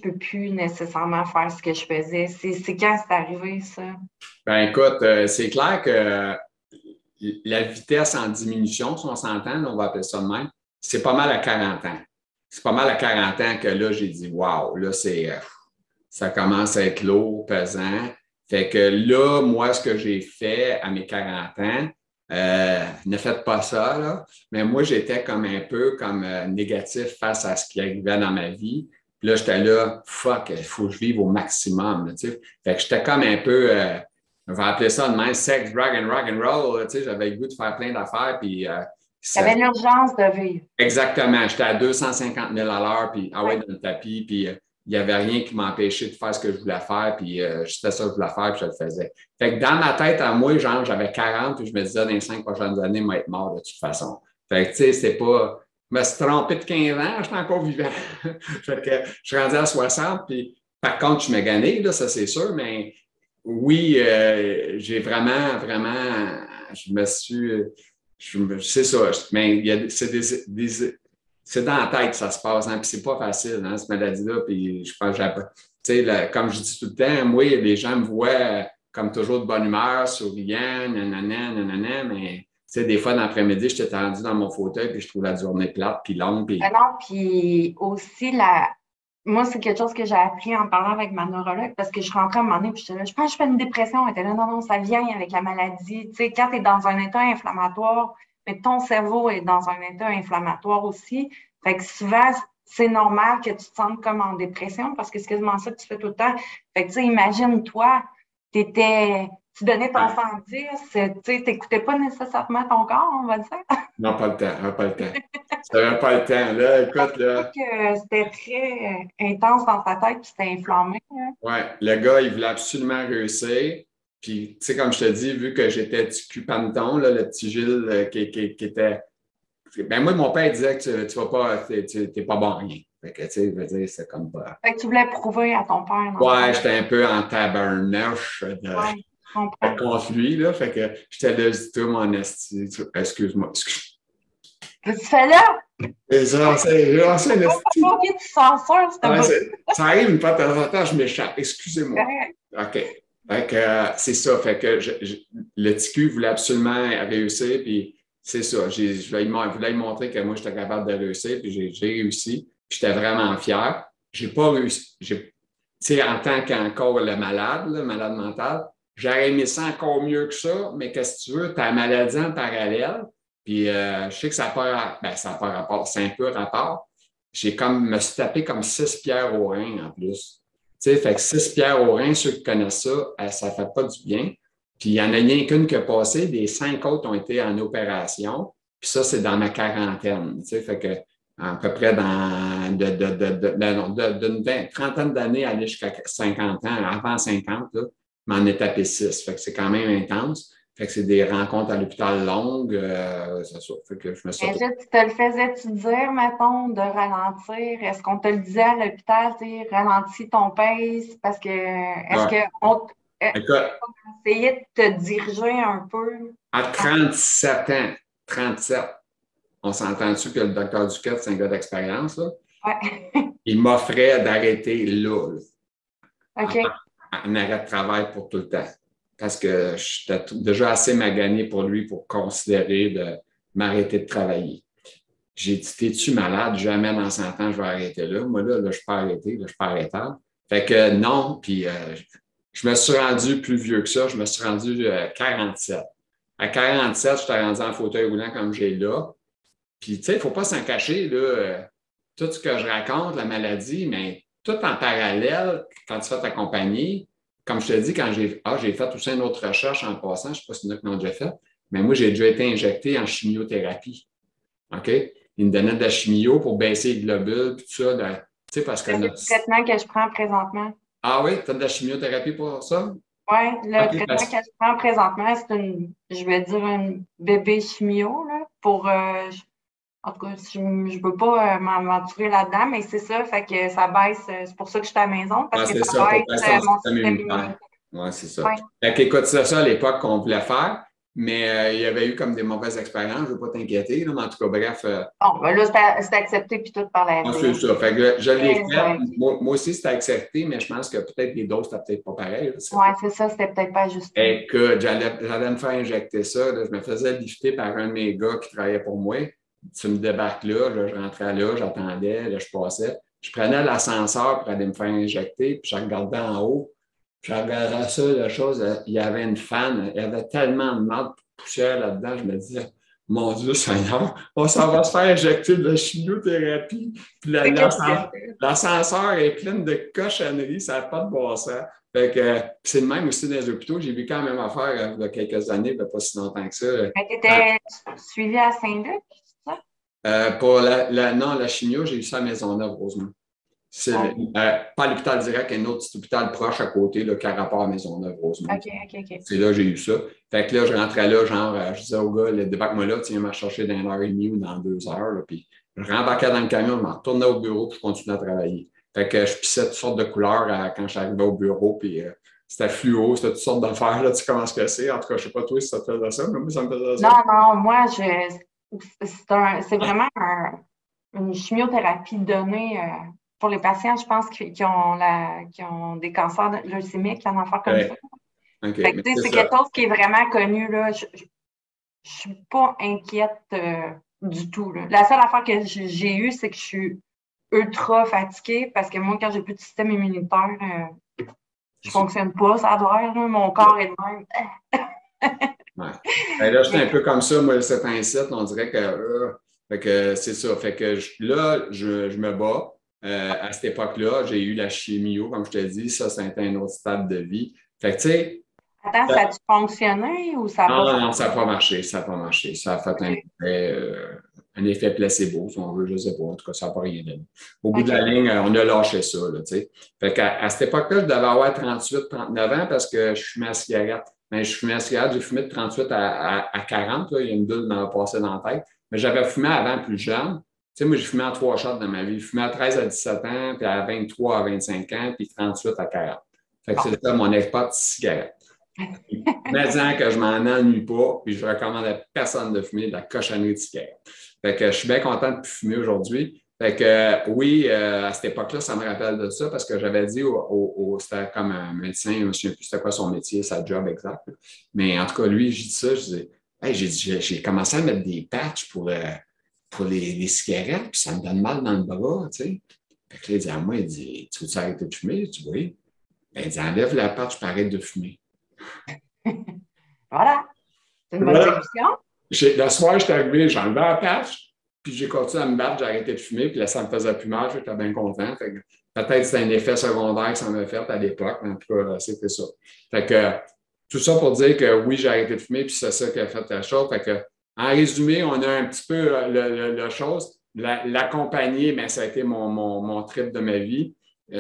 peux plus nécessairement faire ce que je faisais. C'est quand c'est arrivé, ça? Ben écoute, c'est clair que la vitesse en diminution, si on s'entend, on va appeler ça de même, c'est pas mal à 40 ans. C'est pas mal à 40 ans que là, j'ai dit, wow, là, ça commence à être lourd, pesant. Fait que là, moi, ce que j'ai fait à mes 40 ans, ne faites pas ça, là. Mais moi, j'étais comme un peu comme négatif face à ce qui arrivait dans ma vie. Puis là, j'étais là, fuck, il faut que je vive au maximum. Là, tu sais. Fait que j'étais comme un peu, on va appeler ça de même, sex, drug and rock and roll. Tu sais, j'avais le goût de faire plein d'affaires. Puis, tu avais l'urgence de vivre. Exactement. J'étais à 250 000 à l'heure, puis dans le tapis, puis il n'y avait rien qui m'empêchait de faire ce que je voulais faire, puis c'était ça que je voulais faire, puis je le faisais. Fait que dans ma tête, à moi, genre, j'avais 40, puis je me disais, dans les 5 prochaines années, je vais être mort de toute façon. Fait que, tu sais, c'est pas... Je me suis trompé de 15 ans, j'étais encore vivant. Fait que je suis rendu à 60, puis par contre, je m'ai gagné, là, ça c'est sûr, mais oui, j'ai vraiment, vraiment, je me suis... C'est ça, mais c'est dans la tête que ça se passe, hein, puis c'est pas facile, hein, cette maladie-là, puis je pense que tu sais, comme je dis tout le temps, moi, les gens me voient comme toujours de bonne humeur, souriant, nanana, nanana, mais tu sais, des fois, dans l'après-midi, j'étais tendu dans mon fauteuil, puis je trouve la journée plate, puis longue, puis... Non, puis aussi, moi, c'est quelque chose que j'ai appris en parlant avec ma neurologue parce que je rentrais à un moment donné puis j'étais là, je pense que je fais une dépression. Elle était là, non, non, ça vient avec la maladie. Tu sais, quand tu es dans un état inflammatoire, mais ton cerveau est dans un état inflammatoire aussi. Fait que souvent, c'est normal que tu te sentes comme en dépression parce que c'est quasiment ça que tu fais tout le temps. Fait que, tu sais, imagine-toi, tu donnais ton 110, tu n'écoutais pas nécessairement ton corps, on va dire. Non, pas le temps, pas le temps. Ça n'avait pas le temps. Là, écoute, là. Que c'était très intense dans ta tête, puis c'était inflammé. Hein. Ouais, le gars, il voulait absolument réussir. Puis, tu sais, comme je te dis, vu que j'étais petit cupanton, là, le petit Gilles qui était. Ben, moi, mon père disait que tu vas pas, t'es pas bon à rien. Fait que, tu sais, je veux dire, c'est comme pas. Fait que tu voulais prouver à ton père. Ouais, j'étais un peu en tabarnouche contre lui, là. Fait que j'étais là, je dis, toi, mon esti, excuse-moi. Qu'est-ce que tu fais là? J'ai lancé un esti. Pas oublié de censure, Ça arrive une fois de temps en temps, je m'échappe. Excusez-moi. OK. Fait que c'est ça. Fait que le TQ voulait absolument réussir, puis c'est ça. Je voulais lui montrer que moi, j'étais capable de réussir, puis j'ai réussi. Puis j'étais vraiment fier. J'ai pas réussi. Tu sais, en tant qu'encore le malade mental, j'aurais aimé ça encore mieux que ça, mais qu'est-ce que tu veux, tu as la maladie en parallèle, puis je sais que ça n'a pas rapport, c'est un peu rapport. Me suis tapé comme 6 pierres au rein en plus. Tu sais, fait que 6 pierres au rein, ceux qui connaissent ça, ça ne fait pas du bien. Puis il n'y en a rien qu'une qui a passé, des 5 autres ont été en opération. Puis ça, c'est dans ma quarantaine. Tu sais, fait que à peu près d'une trentaine d'années aller jusqu'à 50 ans, avant 50, là, m'en ai tapé 6. Fait que c'est quand même intense. Fait que c'est des rencontres à l'hôpital longues. C'est ça. Fait que je me suis... Tu te le faisais-tu dire, mettons, de ralentir? Est-ce qu'on te le disait à l'hôpital, ralentis ton pace? Parce que, qu'on essayait de te diriger un peu? À 37 ans, 37, on s'entend-tu que le docteur Duquette, c'est un gars d'expérience, là? Ouais. Il m'offrait d'arrêter là. OK. En arrêt de travail pour tout le temps. Parce que j'étais déjà assez magané pour lui pour considérer de m'arrêter de travailler. J'ai dit, t'es-tu malade? Jamais dans 100 ans, je vais arrêter là. Moi, là je peux arrêter, là, je peux arrêter. Fait que non, puis je me suis rendu plus vieux que ça. Je me suis rendu à 47. À 47, je suis rendu en fauteuil roulant comme j'ai là. Puis, tu sais, il ne faut pas s'en cacher, là, tout ce que je raconte, la maladie, mais tout en parallèle, quand tu fais ta compagnie, comme je te dis, quand j'ai fait aussi une autre recherche en passant, je ne sais pas si c'est l'ont déjà fait, mais moi, j'ai déjà été injecté en chimiothérapie. OK? Ils me donnaient de la chimio pour baisser les globules, tout ça. Tu sais, parce que c'est le traitement que je prends présentement. Ah oui? Tu as de la chimiothérapie pour ça? Oui, le traitement que je prends présentement, c'est je vais dire, une bébé chimio, là, pour, en tout cas, je ne peux pas m'aventurer là-dedans, mais c'est ça, fait que ça baisse, c'est pour ça que je suis à la maison, parce que ça baisse mon système immunitaire. Oui, c'est ça. Fait qu'écoute, c'est ça à l'époque qu'on voulait faire, mais il y avait eu comme des mauvaises expériences, je ne veux pas t'inquiéter, mais en tout cas, bref. Bon, ben là, c'est accepté puis tout par la FDA. C'est ça. Fait que je l'ai fait. Moi aussi, c'était accepté, mais je pense que peut-être les doses, c'était peut-être pas pareil. Oui, c'est ça, c'était peut-être pas juste. Écoute, j'allais me faire injecter ça. Là, je me faisais lifter par un de mes gars qui travaillait pour moi. Tu me débarques là, je rentrais là, j'attendais, là, je passais. Je prenais l'ascenseur pour aller me faire injecter, puis je regardais en haut. Puis je regardais ça, la chose, il y avait une fan, il y avait tellement de marde de poussière là-dedans, je me disais, mon Dieu Seigneur, on s'en va se faire injecter de la chimiothérapie. Puis l'ascenseur est plein de cochonneries, ça n'a pas de bon sens. Fait que c'est le même aussi dans les hôpitaux. J'ai vu quand même affaire il y a quelques années, pas si longtemps que ça. Tu étais suivi à Saint-Luc, c'est ça? Pour non, la chimio, j'ai eu ça à Maisonneuve, Rosemont. C'est pas l'hôpital direct, un autre petit hôpital proche à côté là, qui a rapport à Maisonneuve, Rosemont. OK. C'est là que j'ai eu ça. Fait que là, je rentrais là, genre, je disais au gars, débarque-moi là, tu viens me chercher dans 1h30 ou dans 2 heures. Là, puis je rembarquais dans le camion, je me retournais au bureau, puis je continuais à travailler. Fait que je pissais toutes sortes de couleurs quand j'arrivais au bureau, puis c'était fluo, c'était toutes sortes d'affaires. Là, tu sais comment ce que c'est. En tout cas, je ne sais pas toi si ça te faisait ça, mais moi, ça me faisait ça. Non, moi, c'est vraiment une chimiothérapie donnée pour les patients, je pense, qui ont des cancers leucémiques, qui en affaires comme ça. Okay, c'est quelque chose qui est vraiment connu. Là. Je ne suis pas inquiète du tout. Là. La seule affaire que j'ai eue, c'est que je suis ultra fatiguée parce que moi, quand j'ai plus de système immunitaire, je ne fonctionne pas, ça a l'air. Mon corps est de même. Ouais. Là, j'étais un peu comme ça, moi, cet incite, on dirait que c'est ça. Fait que là, je me bats. À cette époque-là, j'ai eu la chimio, comme je te dis, ça, c'était un autre stade de vie. Fait que, tu sais, Attends, ça a-tu fonctionné ou ça n'a pas non, ça n'a fonctionné? pas marché, ça n'a pas marché. Ça a fait OK. un effet placebo, si on veut, je ne sais pas. En tout cas, ça n'a pas rien donné. Au bout de la OK. ligne, on a lâché ça, là, tu sais. Fait qu'à cette époque-là, je devais avoir 38, 39 ans parce que je fumais la cigarette. Mais je fumais la cigarette, j'ai fumé de 38 à 40, là. Il y a une bulle qui m'a passé dans la tête. Mais j'avais fumé avant plus jeune. Tu sais, moi, j'ai fumé en 3 shots dans ma vie. Je fumais à 13 à 17 ans, puis à 23 à 25 ans, puis 38 à 40. Fait que Bon. c'est ça mon expert de cigarette. Maintenant que je m'en ennuie pas, puis je recommande à personne de fumer de la cochonnerie de cigarette. Fait que je suis bien content de plus fumer aujourd'hui. Fait que oui, à cette époque-là, ça me rappelle de ça parce que j'avais dit c'était comme un médecin, je ne me souviens plus c'était quoi son métier, sa job exact. Mais en tout cas, lui, j'ai dit ça, je disais, hey, j'ai commencé à mettre des patchs pour les cigarettes, puis ça me donne mal dans le bras, tu sais. Fait que là, il dit à moi, il dit, tu veux arrêter de fumer? Tu vois? Ben, il dit, enlève la patch, puis arrête de fumer. Voilà. C'est une bonne Voilà. solution. Le soir, j'étais arrivé, j'ai enlevé la patch, puis j'ai continué à me battre, j'ai arrêté de fumer, puis là, ça me faisait plus mal, j'étais bien content. Peut-être que c'était un effet secondaire que ça m'a fait à l'époque, mais en tout cas, c'était ça. Fait que tout ça pour dire que oui, j'ai arrêté de fumer, puis c'est ça qui a fait la chose. Fait que, en résumé, on a un petit peu la chose. L'accompagner, mais ça a été mon trip de ma vie.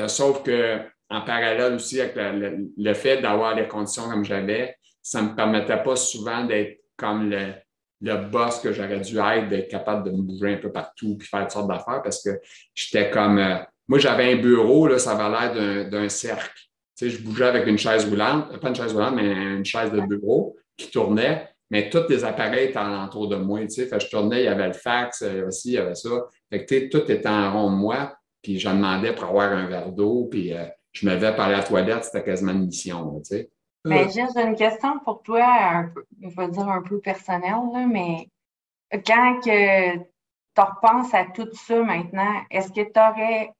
Sauf que en parallèle aussi avec le fait d'avoir les conditions comme j'avais, ça ne me permettait pas souvent d'être comme le boss que j'aurais dû être, d'être capable de me bouger un peu partout puis faire toutes sortes d'affaires parce que j'étais comme. Moi, j'avais un bureau, là, ça avait l'air d'un cercle. Tu sais, je bougeais avec une chaise roulante, pas une chaise roulante, mais une chaise de bureau qui tournait, mais tous les appareils étaient alentour de moi. Tu sais, fait que je tournais, il y avait le fax, il y avait ci, il y avait ça. Fait que, tu sais, tout était en rond de moi, puis je demandais pour avoir un verre d'eau, puis je me levais par la toilette, c'était quasiment une mission, tu sais. Mais juste une question pour toi, un peu, je vais dire un peu personnelle, là, mais quand que tu repenses à tout ça maintenant, est-ce que tu aurais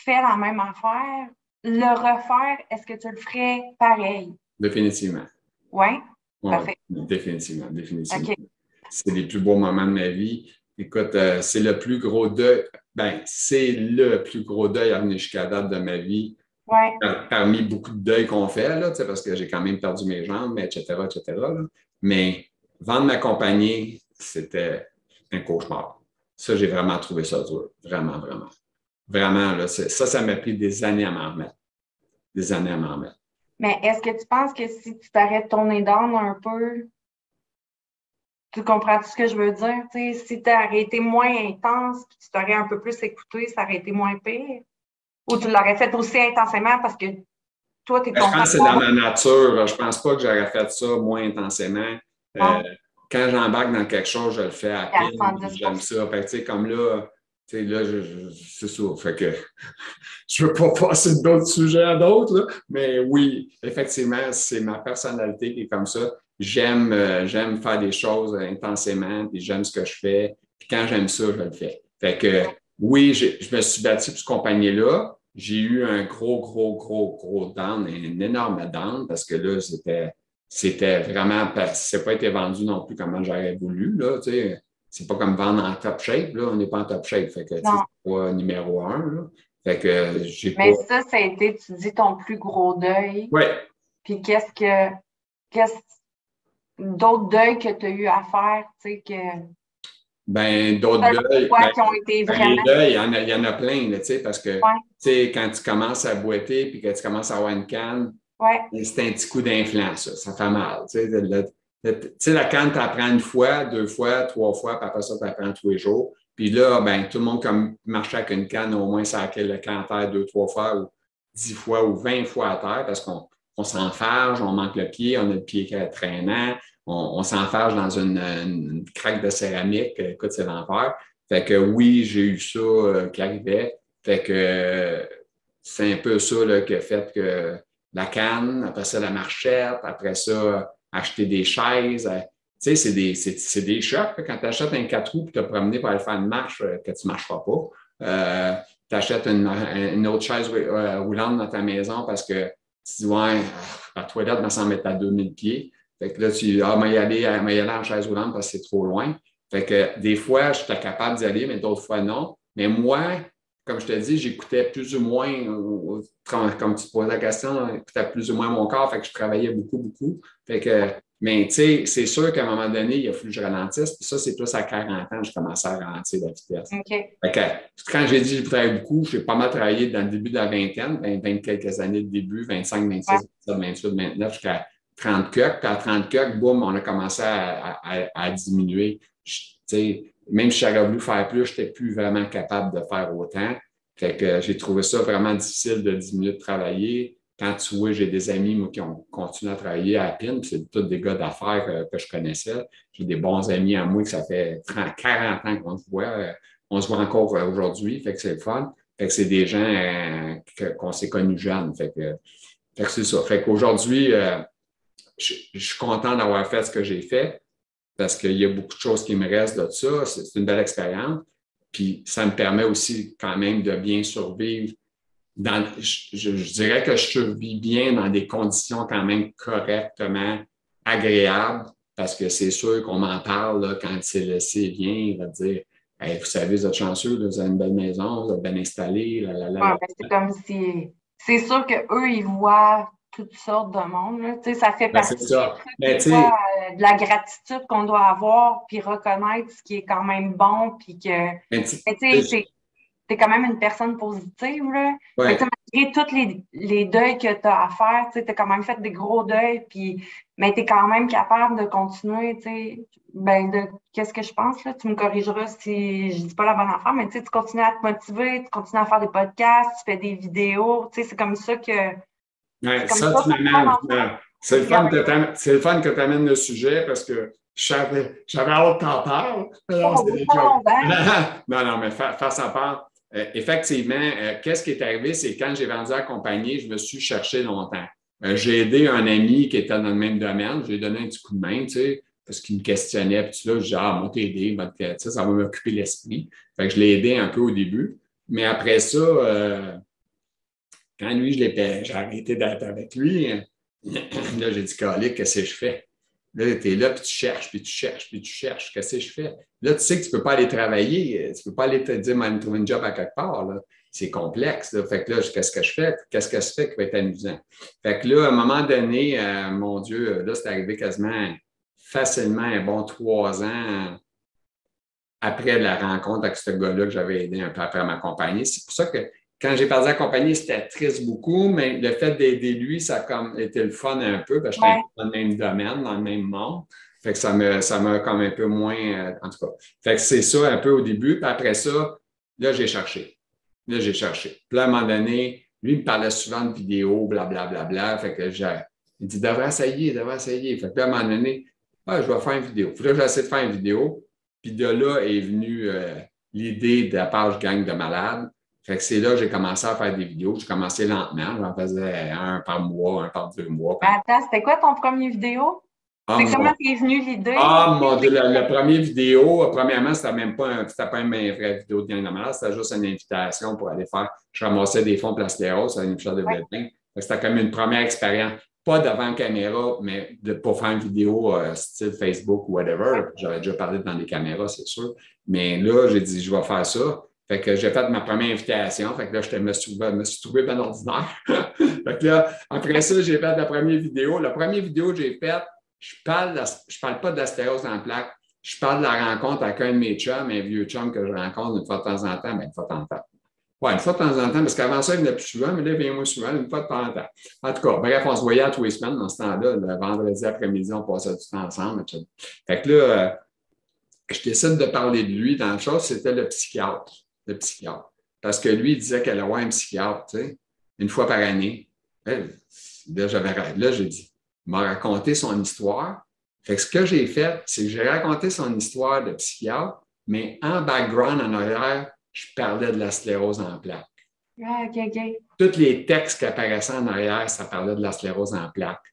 fait la même affaire? Le refaire, est-ce que tu le ferais pareil? Définitivement. Oui? Oui, Parfait. définitivement, définitivement. OK. C'est les plus beaux moments de ma vie. Écoute, c'est le plus gros deuil, ben, c'est le plus gros deuil à venir jusqu'à date de ma vie, Oui. parmi beaucoup de deuils qu'on fait, là, parce que j'ai quand même perdu mes jambes, etc., etc. Là. Mais vendre ma compagnie, c'était un cauchemar. Ça, j'ai vraiment trouvé ça dur. Vraiment, vraiment. Vraiment, là, ça m'a pris des années à m'en remettre. Des années à m'en remettre. Mais est-ce que tu penses que si tu t'arrêtes ton nez down un peu, tu comprends tout ce que je veux dire? Tu sais, si tu aurais été moins intense, puis tu t'aurais un peu plus écouté, ça aurait été moins pire? Ou tu l'aurais fait aussi intensément parce que toi, tu es Je ton pense que c'est dans patron? ma nature. Je pense pas que j'aurais fait ça moins intensément. Euh, Non, Quand j'embarque dans quelque chose, je le fais à c'est à pile, puis 110. j'aime ça. Fait que, tu sais, comme là, tu sais, là, c'est ça. Fait que je veux pas passer d'autres sujets à d'autres, là, mais oui, effectivement, c'est ma personnalité qui est comme ça. J'aime faire des choses intensément, puis j'aime ce que je fais. Puis quand j'aime ça, je le fais. Fait que oui, je me suis battu pour cette compagnie-là. J'ai eu un gros down, un énorme down, parce que là, c'était vraiment, ça n'a pas été vendu non plus comme j'aurais voulu, là, tu sais. C'est pas comme vendre en top shape, là. On n'est pas en top shape. Fait que, tu sais, Non. c'est pas numéro un, là. Fait que j'ai pas. Mais ça a été, tu dis, ton plus gros deuil. Ouais. Puis qu'est-ce d'autres deuils que tu as eu à faire, tu sais, que Ben, d'autres selon deuils. toi, Ben, qui ont été les vraiment deuils, il y en a plein, là, tu sais, parce que, tu ouais, sais, quand tu commences à boiter puis que tu commences à avoir une canne, ouais, c'est un petit coup d'influence, ça. Ça fait mal. Tu sais, la canne, tu apprends une fois, 2 fois, 3 fois, puis après ça, tu apprends tous les jours. Puis là, ben, tout le monde comme marchait avec une canne, au moins, ça a le camp à terre 2, 3 fois, ou 10 fois, ou 20 fois à terre, parce qu'on s'enfarge, on manque le pied, on a le pied qui est traînant, on s'enfarge dans une craque de céramique. Écoute, c'est l'enfer. Fait que oui, j'ai eu ça qui arrivait. Fait que c'est un peu ça là, qui a fait que la canne, après ça, la marchette, après ça, acheter des chaises. Tu sais, c'est des chocs. Quand tu achètes un 4 roues et tu as promené pour aller faire une marche que tu ne marcheras pas, tu achètes une autre chaise roulante dans ta maison parce que tu dis, ouais, la toilette me semble être à 2000 pieds. Fait que là, m'y aller en chaise roulante parce que c'est trop loin. Fait que des fois, j'étais capable d'y aller, mais d'autres fois, non. Mais moi, comme je te dis, j'écoutais plus ou moins, comme tu te poses la question, j'écoutais plus ou moins mon corps, fait que je travaillais beaucoup, beaucoup. Fait que, mais tu sais, c'est sûr qu'à un moment donné, il a fallu que je ralentisse. Puis ça, c'est plus à 40 ans que je commençais à ralentir la vitesse. OK. Fait que, quand j'ai dit que je travaillais beaucoup, j'ai pas mal travaillé dans le début de la vingtaine, 20 quelques années de début, 25, 26, Ouais. 27, 28, 29, jusqu'à 30 coques. Puis à 30 coques, boum, on a commencé à diminuer. Tu sais, même si j'aurais voulu faire plus, je n'étais plus vraiment capable de faire autant. Fait que j'ai trouvé ça vraiment difficile de diminuer de travailler. Quand tu vois, j'ai des amis, moi, qui ont continué à travailler à PIN, puis c'est tous des gars d'affaires que je connaissais. J'ai des bons amis à moi que ça fait 30, 40 ans qu'on se voit. On se voit encore aujourd'hui, fait que c'est le fun. Fait que c'est des gens qu'on s'est connus jeunes. Fait que c'est ça. Fait qu'aujourd'hui, je suis content d'avoir fait ce que j'ai fait parce qu'il y a beaucoup de choses qui me restent de ça. C'est une belle expérience. Puis ça me permet aussi quand même de bien survivre. Je dirais que je survis bien dans des conditions quand même correctement agréables parce que c'est sûr qu'on m'en parle là, quand c'est laissé vient, il va dire hey, vous savez, vous êtes chanceux, là, vous avez une belle maison, vous êtes bien installé, là, là, là, Ouais, là. ben, c'est comme si. C'est sûr qu'eux, ils voient toutes sortes de monde. Là. Tu sais, ça fait Ben, c'est partie des ça. trucs, Mais des tu fois, sais, de la gratitude qu'on doit avoir, puis reconnaître ce qui est quand même bon, puis que. mais Mais tu sais, t'es quand même une personne positive, là. Fait que, ouais, malgré tous les deuils que tu as à faire, tu as quand même fait des gros deuils, puis, mais tu es quand même capable de continuer, tu sais. Ben, qu'est-ce que je pense, là? Tu me corrigeras si je dis pas la bonne affaire, mais tu sais, tu continues à te motiver, tu continues à faire des podcasts, tu fais des vidéos, tu sais, c'est comme ça que. C'est ouais, comme ça, ça tu pour toi, m'amènes. dans le fond. C'est le Tu gardes fun c'est le fun que tu amènes le sujet parce que j'avais hâte d'en parler. Non, c'est des jokes. hein? Non, non, mais face à part, effectivement, qu'est-ce qui est arrivé, c'est quand j'ai vendu la compagnie, je me suis cherché longtemps. J'ai aidé un ami qui était dans le même domaine, j'ai donné un petit coup de main, tu sais, parce qu'il me questionnait, puis là, je dis, ah, moi, t'aider, tu sais, ça va m'occuper l'esprit. Fait que je l'ai aidé un peu au début. Mais après ça, quand lui, j'ai arrêté d'être avec lui, là, j'ai dit, Calique, qu'est-ce que je fais? Là, tu es là, puis tu cherches, puis tu cherches, puis tu cherches. Qu'est-ce que je fais? Là, tu sais que tu ne peux pas aller travailler. Tu ne peux pas aller te dire, me trouver un job à quelque part. Là. C'est complexe. Là. Fait que là, qu'est-ce que je fais? Qu'est-ce que je fais qui va être amusant? Fait que là, à un moment donné, mon Dieu, là, c'est arrivé quasiment facilement un bon 3 ans après la rencontre avec ce gars-là que j'avais aidé un peu après ma compagnie. C'est pour ça que quand j'ai perdu la compagnie, c'était triste beaucoup, mais le fait d'aider lui, ça a comme été le fun un peu, parce que j'étais un Ouais. peu dans le même domaine, dans le même monde. Fait que ça m'a comme un peu moins, en tout cas. Fait que c'est ça un peu au début. Puis après ça, là, j'ai cherché. Là, j'ai cherché. Puis là, à un moment donné, lui, il me parlait souvent de vidéos, blablabla. Bla, bla, bla. Fait que il dit, devrait essayer, devrait essayer. Fait que là, à un moment donné, ah, je vais faire une vidéo. Puis là, j'ai essayé de faire une vidéo. Puis de là est venue l'idée de la page Gang de malades. Fait que c'est là que j'ai commencé à faire des vidéos. J'ai commencé lentement. J'en faisais un par mois, un par 2 mois. Attends, c'était quoi ton premier vidéo? Ah, C'est comment mon, t'es venue l'idée? mon Dieu, la première vidéo, premièrement, c'était pas une vraie vidéo de Gang de malades, c'était juste une invitation pour aller faire. Je ramassais des fonds Plastéros à une émission de Ouais. développement. C'était comme une première expérience. Pas devant la caméra, mais pour faire une vidéo style Facebook ou whatever. J'avais déjà parlé devant les caméras, c'est sûr. Mais là, j'ai dit, je vais faire ça. Fait que j'ai fait ma première invitation. Fait que là, je me suis trouvé bien ordinaire. Fait que là, après ça, j'ai fait la première vidéo. La première vidéo que j'ai faite, je parle pas de la stérose en plaque. Je parle de la rencontre avec un de mes chums, un vieux chum que je rencontre une fois de temps en temps. Une fois de temps en temps. Oui, une fois de temps en temps, parce qu'avant ça, il venait plus souvent, mais là, il vient moins souvent, une fois de temps en temps. En tout cas, bref, on se voyait à tous les semaines dans ce temps-là. Le vendredi après-midi, on passait du temps ensemble, etc. Fait que là, je décide de parler de lui dans le chose, c'était le psychiatre. Le psychiatre. Parce que lui, il disait qu'elle allait avoir un psychiatre, tu sais, une fois par année. Là, j'ai dit, il m'a raconté son histoire. Fait que ce que j'ai fait, c'est que j'ai raconté son histoire de psychiatre, mais en background, en arrière, je parlais de la sclérose en plaques. Ah, OK, OK. Tous les textes qui apparaissaient en arrière, ça parlait de la sclérose en plaques.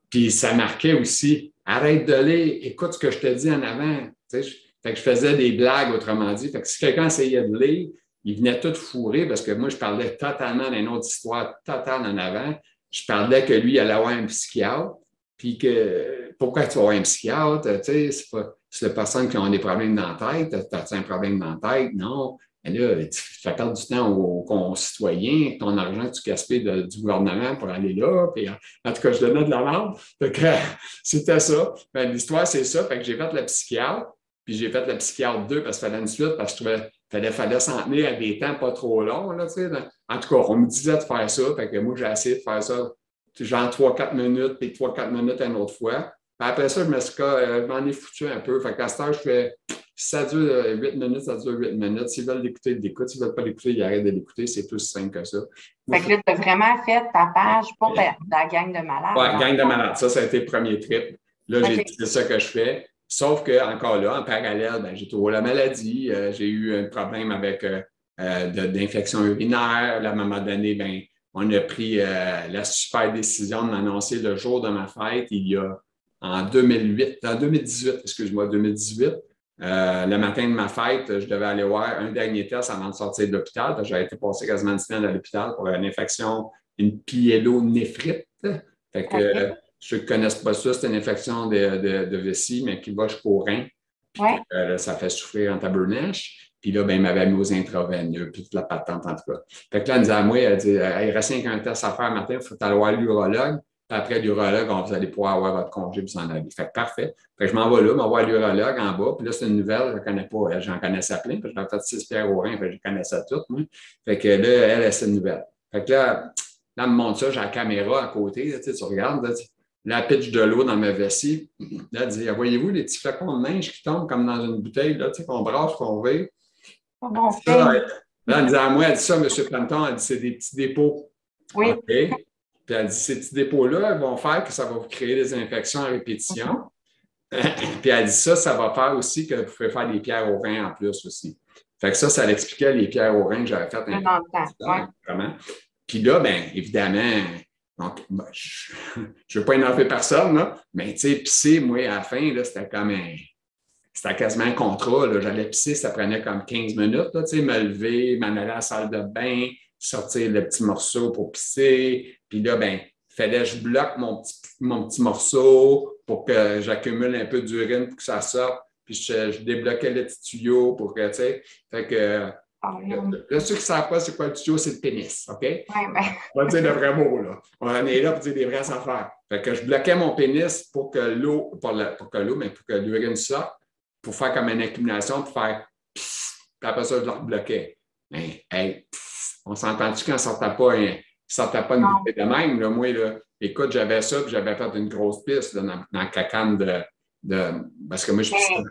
Puis ça marquait aussi, arrête de lire, écoute ce que je te dis en avant. Tu sais, fait que je faisais des blagues, autrement dit. Fait que si quelqu'un essayait de lire, il venait tout fourrer parce que moi, je parlais totalement d'une autre histoire totale en avant. Je parlais que lui, il allait avoir un psychiatre. Puis que pourquoi tu vas avoir un psychiatre? Tu sais, c'est les personnes qui ont des problèmes dans la tête. As-tu un problème dans la tête? Non. Mais là, tu fais perdre du temps aux concitoyens, ton argent, tu gaspilles du gouvernement pour aller là. Puis, en tout cas, je donnais de la merde. C'était ça. Ben, l'histoire, c'est ça. Fait que j'ai fait le psychiatre, puis j'ai fait le psychiatre 2 parce qu'il fallait une suite, parce que je trouvais fallait s'en tenir à des temps pas trop longs. Là, en tout cas, on me disait de faire ça. Fait que moi, j'ai essayé de faire ça genre 3-4 minutes, puis 3-4 minutes une autre fois. Puis après ça, je m'en ai foutu un peu. Fait qu'à cette heure, je fais. Si ça dure 8 minutes, ça dure 8 minutes. S'ils veulent l'écouter, ils l'écoutent. S'ils ne veulent pas l'écouter, ils arrêtent de l'écouter. C'est plus simple que ça. Fait que là, tu as vraiment fait ta page pour la gang de malades. Oui, gang de malades. Ça a été le premier trip. Là, j'ai dit, c'est ça que je fais. Sauf que encore là, en parallèle, j'ai trouvé la maladie. J'ai eu un problème avec d'infection urinaire. Là, à un moment donné, on a pris la super décision de m'annoncer le jour de ma fête, en 2018, excuse-moi, 2018. Le matin de ma fête, je devais aller voir un dernier test avant de sortir de l'hôpital. J'avais été passé quasiment 10 semaines à l'hôpital pour une infection, une pyélonéphrite. Fait que ceux qui ne connaissent pas ça, c'est une infection de vessie, mais qui va jusqu'au rein. Puis ça fait souffrir en tabernache. Puis là, il m'avait mis aux intraveineux, puis toute la patente en tout cas. Fait que là, elle me disait à moi, elle dit, il reste un test à faire le matin, il faut aller voir l'urologue. Puis après l'urologue, vous allez pouvoir avoir votre congé pour s'en aller. Fait que parfait. Fait que je m'en vais là, voir l'urologue en bas. Puis là, c'est une nouvelle, je ne connais pas. J'en connaissais plein, puis j'avais fait 6 pierres au rein, je connaissais toutes. Moi. Fait que là, c'est une nouvelle. Fait que là, elle me montre ça, j'ai la caméra à côté, là, tu regardes, là, la pitch de l'eau dans ma vessie. Là, elle dit, voyez-vous les petits flacons de neige qui tombent comme dans une bouteille, là, qu'on brasse, qu'on veut. Là, elle disait à moi, elle dit ça, M. Planton, elle dit, c'est des petits dépôts. Oui. OK. Puis elle dit, ces petits dépôts-là vont faire que ça va vous créer des infections à répétition. Puis elle dit ça va faire aussi que vous pouvez faire des pierres au rein en plus aussi. Fait que ça l'expliquait les pierres au rein que j'avais faites vraiment. Puis là, évidemment, donc, je ne veux pas énerver personne, là, mais tu sais, pisser, moi, à la fin, là, c'était quasiment un contrat. J'allais pisser, ça prenait comme 15 minutes, là, me lever, m'en aller à la salle de bain, sortir le petit morceau pour pisser. Puis là, il fallait que je bloque mon petit morceau pour que j'accumule un peu d'urine pour que ça sorte. Puis je débloquais le petit tuyau pour que, tu sais, fait que... Là, ceux qui ne savent pas c'est quoi le tuyau, c'est le pénis, OK? On va dire le vrai mot, là. On est là pour dire des vraies affaires. Fait que je bloquais mon pénis pour que l'urine sorte, pour faire comme une accumulation, pour faire pss, puis après ça, je le rebloquais. Mais, on s'entend-tu quand ça ne sortait pas une bouteille de même? Là, moi, là, écoute, j'avais ça, puis j'avais fait une grosse piste là, dans la cacane parce que moi, je pissais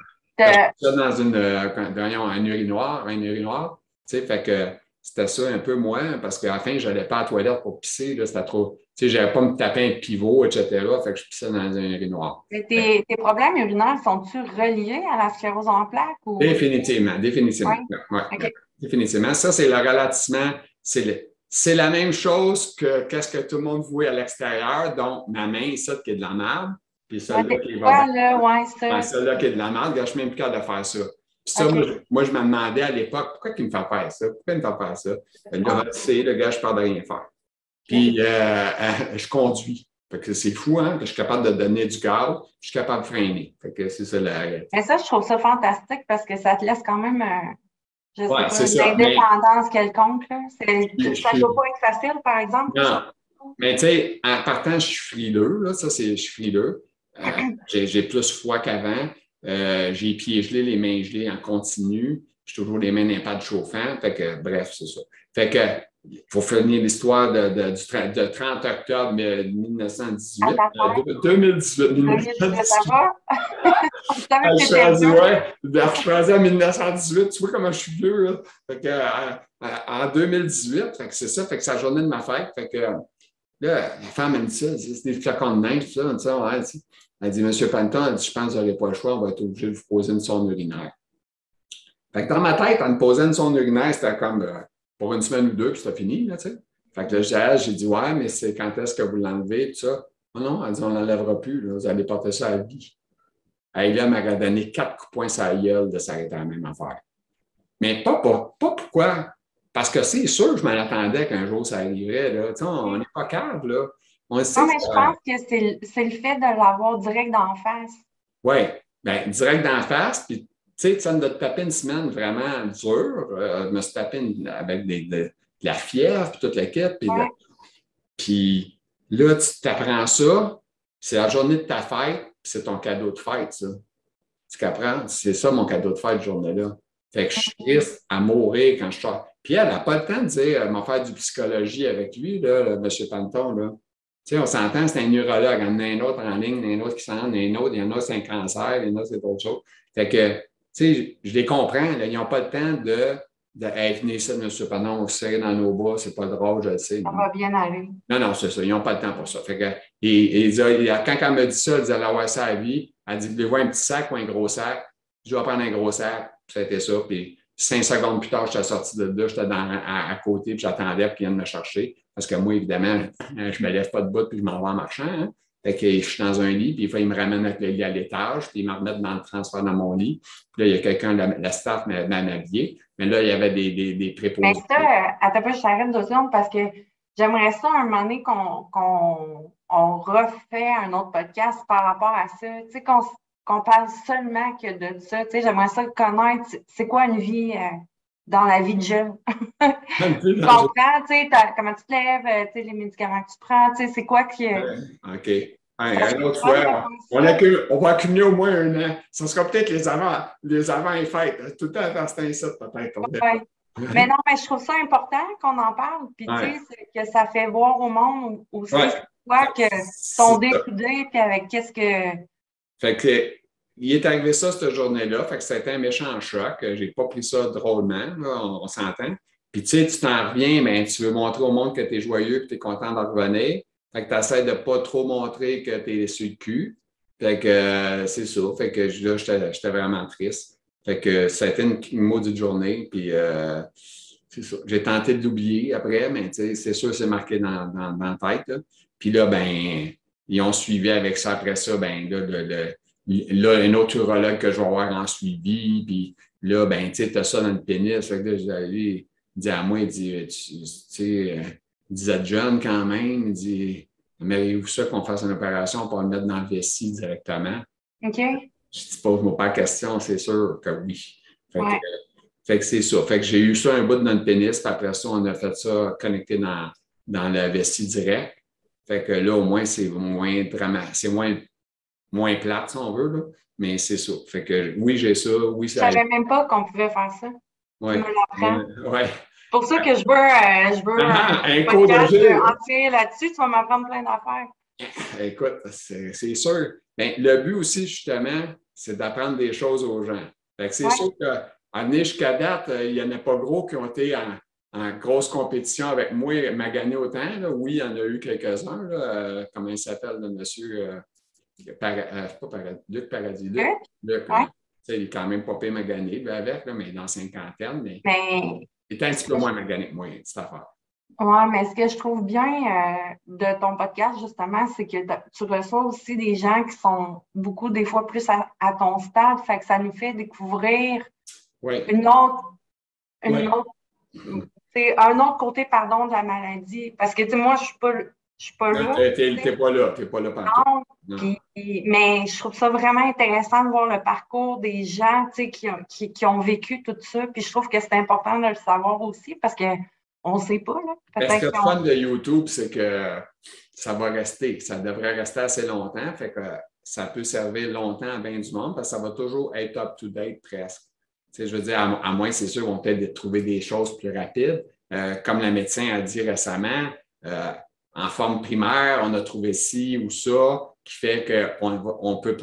dans un urinoir. Tu sais, fait que c'était ça un peu moins, parce qu'à la fin, je n'allais pas à la toilette pour pisser. Là, c'était trop. Tu sais, je n'avais pas me taper un pivot, etc. Fait que je pissais dans un urinoir. Mais tes problèmes urinaires sont-ils reliés à la sclérose en plaques? Ou... Définitivement. Ouais. Okay. Définitivement. Ça, c'est le ralentissement. C'est la même chose que qu'est-ce que tout le monde voit à l'extérieur. Donc, ma main, ça, qui est de la merde. Puis celle-là qui est celle-là qui est de la merde. Je suis même plus capable de faire ça. Puis ça, moi, je me demandais à l'époque, pourquoi il me fait faire ça? Pourquoi il me fait faire ça? Le gars, je ne parle de rien faire. Puis, je conduis. Fait que c'est fou, hein, que je suis capable de donner du gaz, je suis capable de freiner. Fait que c'est ça la réalité. Mais ça, je trouve ça fantastique parce que ça te laisse quand même une indépendance quelconque. Là. Ça ne doit pas être facile, par exemple. Non. Mais tu sais, en partant, je suis frileux. Là, je suis frileux. J'ai plus froid qu'avant. J'ai les pieds gelés, les mains gelées en continu. J'ai toujours les mains dans les pads chauffants. Fait que, bref, c'est ça. Fait que, pour finir l'histoire de 30 octobre 1918. 2018. Ça va? Je suis rendu en 1918. Tu vois comment je suis vieux, là? Fait que, en 2018, fait que c'est ça. Fait que c'est la journée de ma fête. Fait que, là, la femme, elle me dit ça. C'est des flacons de neige, tout ça. Elle dit, Monsieur Panton, elle dit, je pense que vous n'aurez pas le choix, on va être obligé de vous poser une sonde urinaire. Fait que dans ma tête, en me posant une sonde urinaire, c'était comme pour une semaine ou deux, puis c'était fini, là, tu sais. Fait que là, j'ai dit, ouais, mais c'est quand est-ce que vous l'enlevez, tout ça. Oh non, elle dit, on ne l'enlèvera plus, là, vous allez porter ça à vie. Elle, là, m'a donné 4 coups de poing sur la gueule de s'arrêter à la même affaire. Mais pas pourquoi. Parce que c'est sûr, je m'en attendais qu'un jour ça arriverait, là. Tu sais, on n'est pas cave, là. Non, mais je pense que c'est le fait de l'avoir direct d'en face. Oui, bien, direct d'en face, puis tu sais, ça me taper une semaine vraiment dure. Je me suis tapé avec de la fièvre, puis toute l'équipe. Puis là, tu t'apprends ça, c'est la journée de ta fête, puis c'est ton cadeau de fête, ça. Tu comprends? C'est ça mon cadeau de fête, cette journée-là. Fait que je suis triste à mourir quand je sors. Puis elle n'a pas le temps de dire, m'en faire du psychologie avec lui, là, M. Panton, là. Tu sais, on s'entend, c'est un neurologue. Il y en a un autre en ligne, il y en a un autre qui s'en il y en a un autre, il y en a c'est un cancer, il y en a c'est autre chose. Fait que, tu sais, je les comprends, là, ils n'ont pas le temps de hey, venez ici, M. Panton, on se serre dans nos bras, c'est pas drôle, je le sais. Ça va bien aller. Non, non, c'est ça, ils n'ont pas le temps pour ça. Fait que, quand elle me dit ça, elle dit, elle a ça à la vie, elle dit, voulez-vous un petit sac ou un gros sac? Je vais prendre un gros sac, puis ça a été ça. Puis 5 secondes plus tard, j'étais sorti de là, j'étais à côté, puis j'attendais qu'ils viennent me chercher. Parce que moi, évidemment, je ne me lève pas de bout, puis je m'en vais en marchant. Hein. Fait que je suis dans un lit, puis il me ramène avec le lit à l'étage, puis ils me remettent dans le transfert dans mon lit. Puis là, il y a quelqu'un, la staff m'a habillé. Mais là, il y avait des préposés. Mais ça, attends pas, je t'arrête 2 secondes parce que j'aimerais ça un moment donné qu'on refait un autre podcast par rapport à ça. Tu sais, qu'on parle seulement que de ça. Tu sais, j'aimerais ça connaître c'est quoi une vie dans la vie de jeune. Tu comprends, tu sais, comment tu te lèves, tu sais, les médicaments que tu prends, tu sais, c'est quoi qui. OK. Une autre fois, on va accumuler au moins 1 an. Ça sera peut-être les avant et fêtes. Tout le temps à faire cet incite, peut-être. Ouais. Mais non, mais je trouve ça important qu'on en parle. Puis, tu sais, que ça fait voir au monde aussi quoi que ton découdé, puis avec qu'est-ce que. Fait que, il est arrivé ça cette journée-là. Fait que ça a été un méchant choc. J'ai pas pris ça drôlement, là, on s'entend. Puis, tu sais, tu t'en reviens, mais tu veux montrer au monde que tu es joyeux et tu es content de revenir. Fait que tu essaies de pas trop montrer que tu es sur le cul. Fait que c'est ça. Fait que là, j'étais vraiment triste. Fait que ça a été une maudite journée. Puis c'est ça. J'ai tenté de l'oublier après, mais c'est sûr c'est marqué dans la tête. Là. Puis là, ben, ils ont suivi avec ça. Après ça, ben, là, un autre urologue que je vais avoir en suivi. Puis là, ben, tu sais, t'as ça dans le pénis. Fait que là, il dit à moi, il dit, tu sais, il disait jeune quand même. Il dit, aimeriez-vous ça qu'on fasse une opération pour le mettre dans le vessie directement? OK. Je pose-moi pas la question, c'est sûr que oui. Fait que c'est ça. Fait que j'ai eu ça un bout dans le pénis, puis après ça, on a fait ça connecté dans la vessie direct. Fait que là, au moins, c'est moins dramatique, c'est moins plate, si on veut, là. Mais c'est ça. Fait que oui, j'ai ça. Oui, ça. Je savais même pas qu'on pouvait faire ça. Ouais. Tu me l'apprends. Ouais. C'est pour ça que je veux un podcast entier là-dessus. Tu vas m'apprendre plein d'affaires. Écoute, c'est sûr. Bien, le but aussi, justement, c'est d'apprendre des choses aux gens. Fait que c'est sûr qu'à venir jusqu'à date, il n'y en a pas gros qui ont été en grosse compétition avec moi, m'a gagné autant. Là. Oui, il y en a eu quelques-uns. Comment il s'appelle, le monsieur Luc Paradis. Luc, il est quand même pas pire m'a gagné avec, là, mais dans 50aine, mais il est un petit peu moins m'a gagné que moi, cette affaire. Oui, mais ce que je trouve bien de ton podcast, justement, c'est que tu reçois aussi des gens qui sont beaucoup, des fois, plus à ton stade. Fait que ça nous fait découvrir un autre côté, pardon, de la maladie. Parce que, tu sais, moi, je suis pas là. T'es pas là partout. Non. Mais je trouve ça vraiment intéressant de voir le parcours des gens, tu sais, qui ont vécu tout ça. Puis je trouve que c'est important de le savoir aussi parce que on ne sait pas. Là. Ce qui est fun de YouTube, c'est que ça va rester. Ça devrait rester assez longtemps. Fait que ça peut servir longtemps à bien du monde parce que ça va toujours être up-to-date presque. Tu sais, je veux dire, à moins, c'est sûr, on peut peut-être trouver des choses plus rapides. Comme la médecin a dit récemment, en forme primaire, on a trouvé ci ou ça qui fait qu'on peut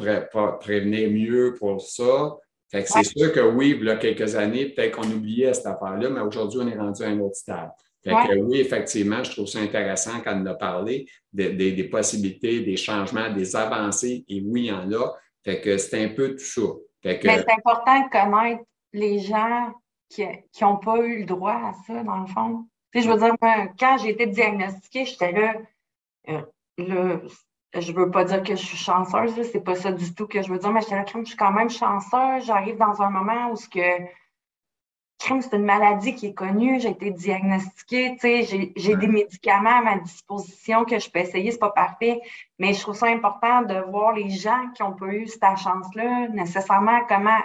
prévenir mieux pour ça. Fait que c'est sûr que oui, il y a quelques années, peut-être qu'on oubliait cette affaire-là, mais aujourd'hui, on est rendu à un autre stade. Fait que oui, effectivement, je trouve ça intéressant quand on a parlé des possibilités, des changements, des avancées, et oui, il y en a. Fait que c'est un peu tout ça. Mais c'est important de connaître les gens qui n'ont pas eu le droit à ça, dans le fond. Tu sais, je veux dire, moi, quand j'ai été diagnostiquée, j'étais là, je veux pas dire que je suis chanceuse, c'est pas ça du tout que je veux dire, mais j'étais là, je suis quand même chanceuse. J'arrive dans un moment où c'est une maladie qui est connue, j'ai été diagnostiquée, tu sais, j'ai des médicaments à ma disposition que je peux essayer, c'est pas parfait, mais je trouve ça important de voir les gens qui n'ont pas eu cette chance-là, nécessairement, comment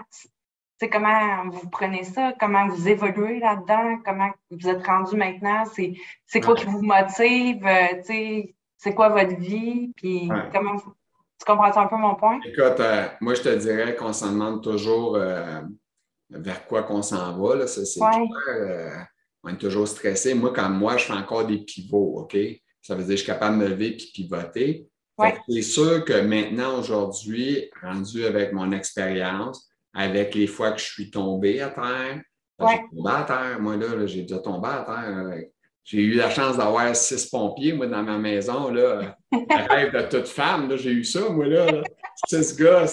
sais, comment vous prenez ça? Comment vous évoluez là-dedans? Comment vous êtes rendu maintenant? C'est quoi qui vous motive? Tu sais, c'est quoi votre vie? Puis Ouais. comment tu comprends un peu mon point? Écoute, moi, je te dirais qu'on s'en demande toujours vers quoi qu'on s'en va. Là. Ça, c'est clair. Oui, On est toujours stressé. Moi, comme moi, je fais encore des pivots, OK? Ça veut dire que je suis capable de me lever puis pivoter. oui, Fait que c'est sûr que maintenant, aujourd'hui, rendu avec mon expérience, avec les fois que je suis tombé à terre, parce oui. que j'ai tombé à terre, moi, là, j'ai déjà tombé à terre. J'ai eu la chance d'avoir 6 pompiers, moi, dans ma maison, là. Le rêve de toute femme, là, j'ai eu ça, moi, là. 6 gars,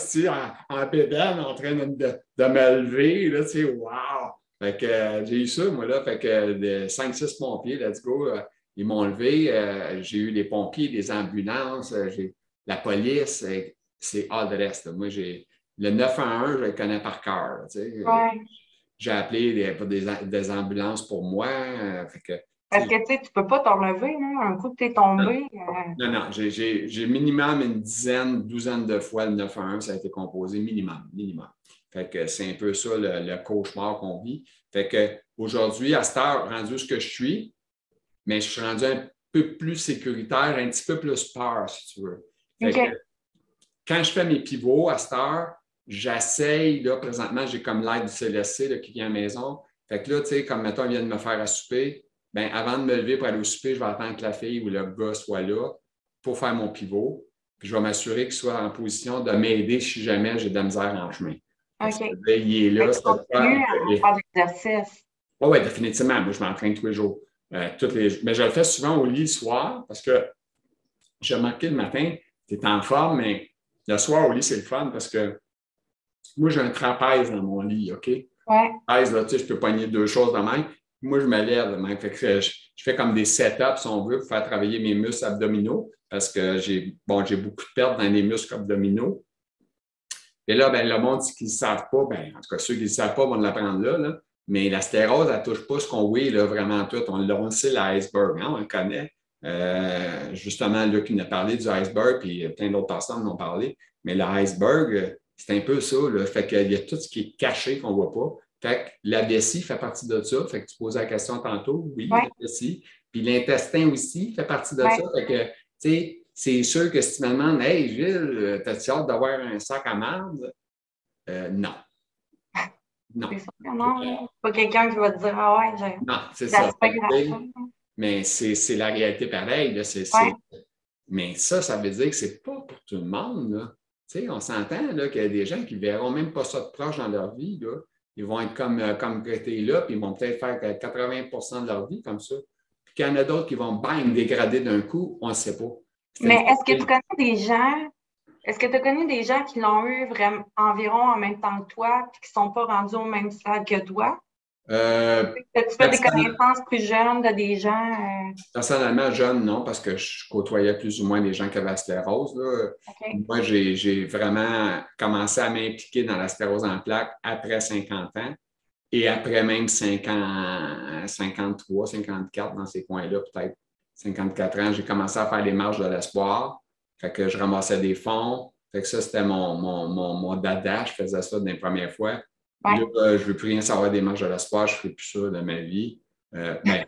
en pédale, en train de me lever, là, tu sais, wow! Fait que j'ai eu ça, moi, là. Fait que 5-6 pompiers, let's go. Ils m'ont levé. J'ai eu les pompiers, les ambulances, la police. C'est all the rest. Moi, le 911, je le connais par cœur. Tu sais. Ouais. J'ai appelé pour des ambulances pour moi. Fait que, Parce tu sais, que tu sais, tu peux pas te relever, là. Un coup que tu es tombé. non, non, j'ai minimum une dizaine, douzaine de fois le 911, ça a été composé, minimum, minimum. Fait que c'est un peu ça le cauchemar qu'on vit. Fait que aujourd'hui, à cette heure, rendu ce que je suis, mais je suis rendu un peu plus sécuritaire, un petit peu plus peur, si tu veux. Fait que OK. quand je fais mes pivots à cette heure, j'essaye, là, présentement, j'ai comme l'aide du CLSC là, qui vient à la maison. Fait que là, tu sais, comme mettons, ils viennent me faire à souper, bien, avant de me lever pour aller au souper, je vais attendre que la fille ou le gars soit là pour faire mon pivot. Puis je vais m'assurer qu'il soit en position de m'aider si jamais j'ai de la misère en chemin. Fait que ça OK. veut dire, il est Fait là, que tu cette fois, continues à faire de l'exercice. oui, ouais, définitivement. Moi, je m'entraîne tous les jours. Mais je le fais souvent au lit le soir parce que j'ai remarqué le matin, tu es en forme, mais le soir au lit, c'est le fun parce que moi, j'ai un trapèze dans mon lit, OK? Ouais. Trapèze, là, tu sais, je peux pogner deux choses de même. Moi, je me lève de même. Fait que je fais comme des setups, si on veut, pour faire travailler mes muscles abdominaux parce que j'ai beaucoup de pertes dans les muscles abdominaux. Et là, ben, le monde qui ne le savent pas, ben, en tout cas, ceux qui ne le savent pas vont l'apprendre là, là. Mais la stérose, elle ne touche pas ce qu'on voit là, vraiment tout. On le sait, l'iceberg, hein, on le connaît. Justement, Luc nous a parlé du iceberg, puis plein d'autres personnes en ont parlé. Mais l'iceberg, c'est un peu ça. Là. Fait qu'il y a tout ce qui est caché qu'on ne voit pas. Fait que la vessie fait partie de ça. Fait que tu posais la question tantôt, oui, Ouais. la vessie. Puis l'intestin aussi fait partie de ça. Ouais. Fait que, tu sais, c'est sûr que si tu me demandes, hey Gilles, t'as-tu hâte d'avoir un sac à marde? Non. Non. C'est sûr que non, là. C'est pas quelqu'un qui va te dire, ah ouais, Non, c'est ça. j'aspire à ça. Mais c'est la réalité pareille. Là. Ouais. Mais ça veut dire que c'est pas pour tout le monde. Là. On s'entend là, qu'il y a des gens qui ne verront même pas ça de proche dans leur vie. Là. Ils vont être comme Greté là, puis ils vont peut-être faire 80 de leur vie comme ça. Puis qu'il y en a d'autres qui vont bang dégrader d'un coup, on ne sait pas. Mais est-ce que tu as connu des gens qui l'ont eu vraiment environ en même temps que toi, puis qui ne sont pas rendus au même stade que toi? Euh, As-tu fait des connaissances plus jeunes de des gens? Personnellement, jeune, non, parce que je côtoyais plus ou moins les gens qui avaient la sclérose. Là. OK. Moi, j'ai vraiment commencé à m'impliquer dans la sclérose en plaques après 50 ans et après même 53, 54 dans ces coins-là, peut-être 54 ans, j'ai commencé à faire des marches de l'espoir. Fait que je ramassais des fonds. Fait que ça, c'était mon dada. Je faisais ça des premières fois. Ouais. Là, je ne veux plus rien savoir des marches de l'espoir. Je ne ferai plus ça de ma vie. Ben,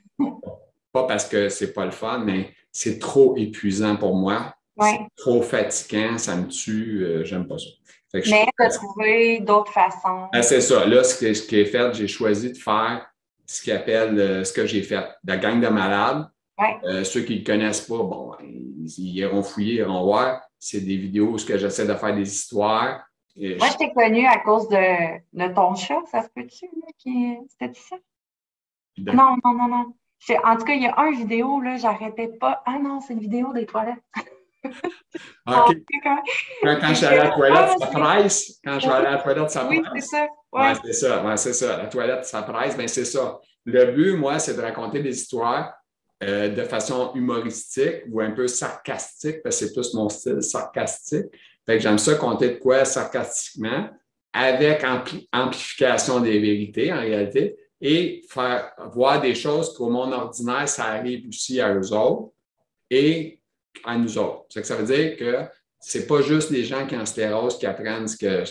pas parce que c'est pas le fun, mais c'est trop épuisant pour moi. C'est Ouais. trop fatigant, ça me tue, j'aime pas ça. Fait que Mais tu as trouvé d'autres façons. c'est ça. Là, ce qui est fait, j'ai choisi de faire ce qu'ils appellent ce que j'ai fait. La gang de malades. Ouais. Ceux qui ne le connaissent pas, bon, ils iront fouiller, ils iront voir. C'est des vidéos où j'essaie de faire des histoires. Moi, je t'ai connu à cause de ton chat, ça se peut-tu, là, c'était ça? Non, non, non, non. En tout cas, il y a une vidéo, là, j'arrêtais pas. Ah non, c'est une vidéo des toilettes. OK. Quand je suis allé à la toilette, ça presse. Quand je vais aller à la toilette, ça Oui, presse. c'est ça. Ouais, Ouais. c'est ça. Ouais, c'est ça. La toilette, ça presse. Bien, c'est ça. Le but, moi, c'est de raconter des histoires de façon humoristique ou un peu sarcastique, parce que c'est plus mon style sarcastique. Fait que j'aime ça compter de quoi sarcastiquement, avec amplification des vérités, en réalité, et faire voir des choses qu'au monde ordinaire, ça arrive aussi à eux autres et à nous autres. Ça veut dire que c'est pas juste les gens qui ont sclérose qui apprennent ce que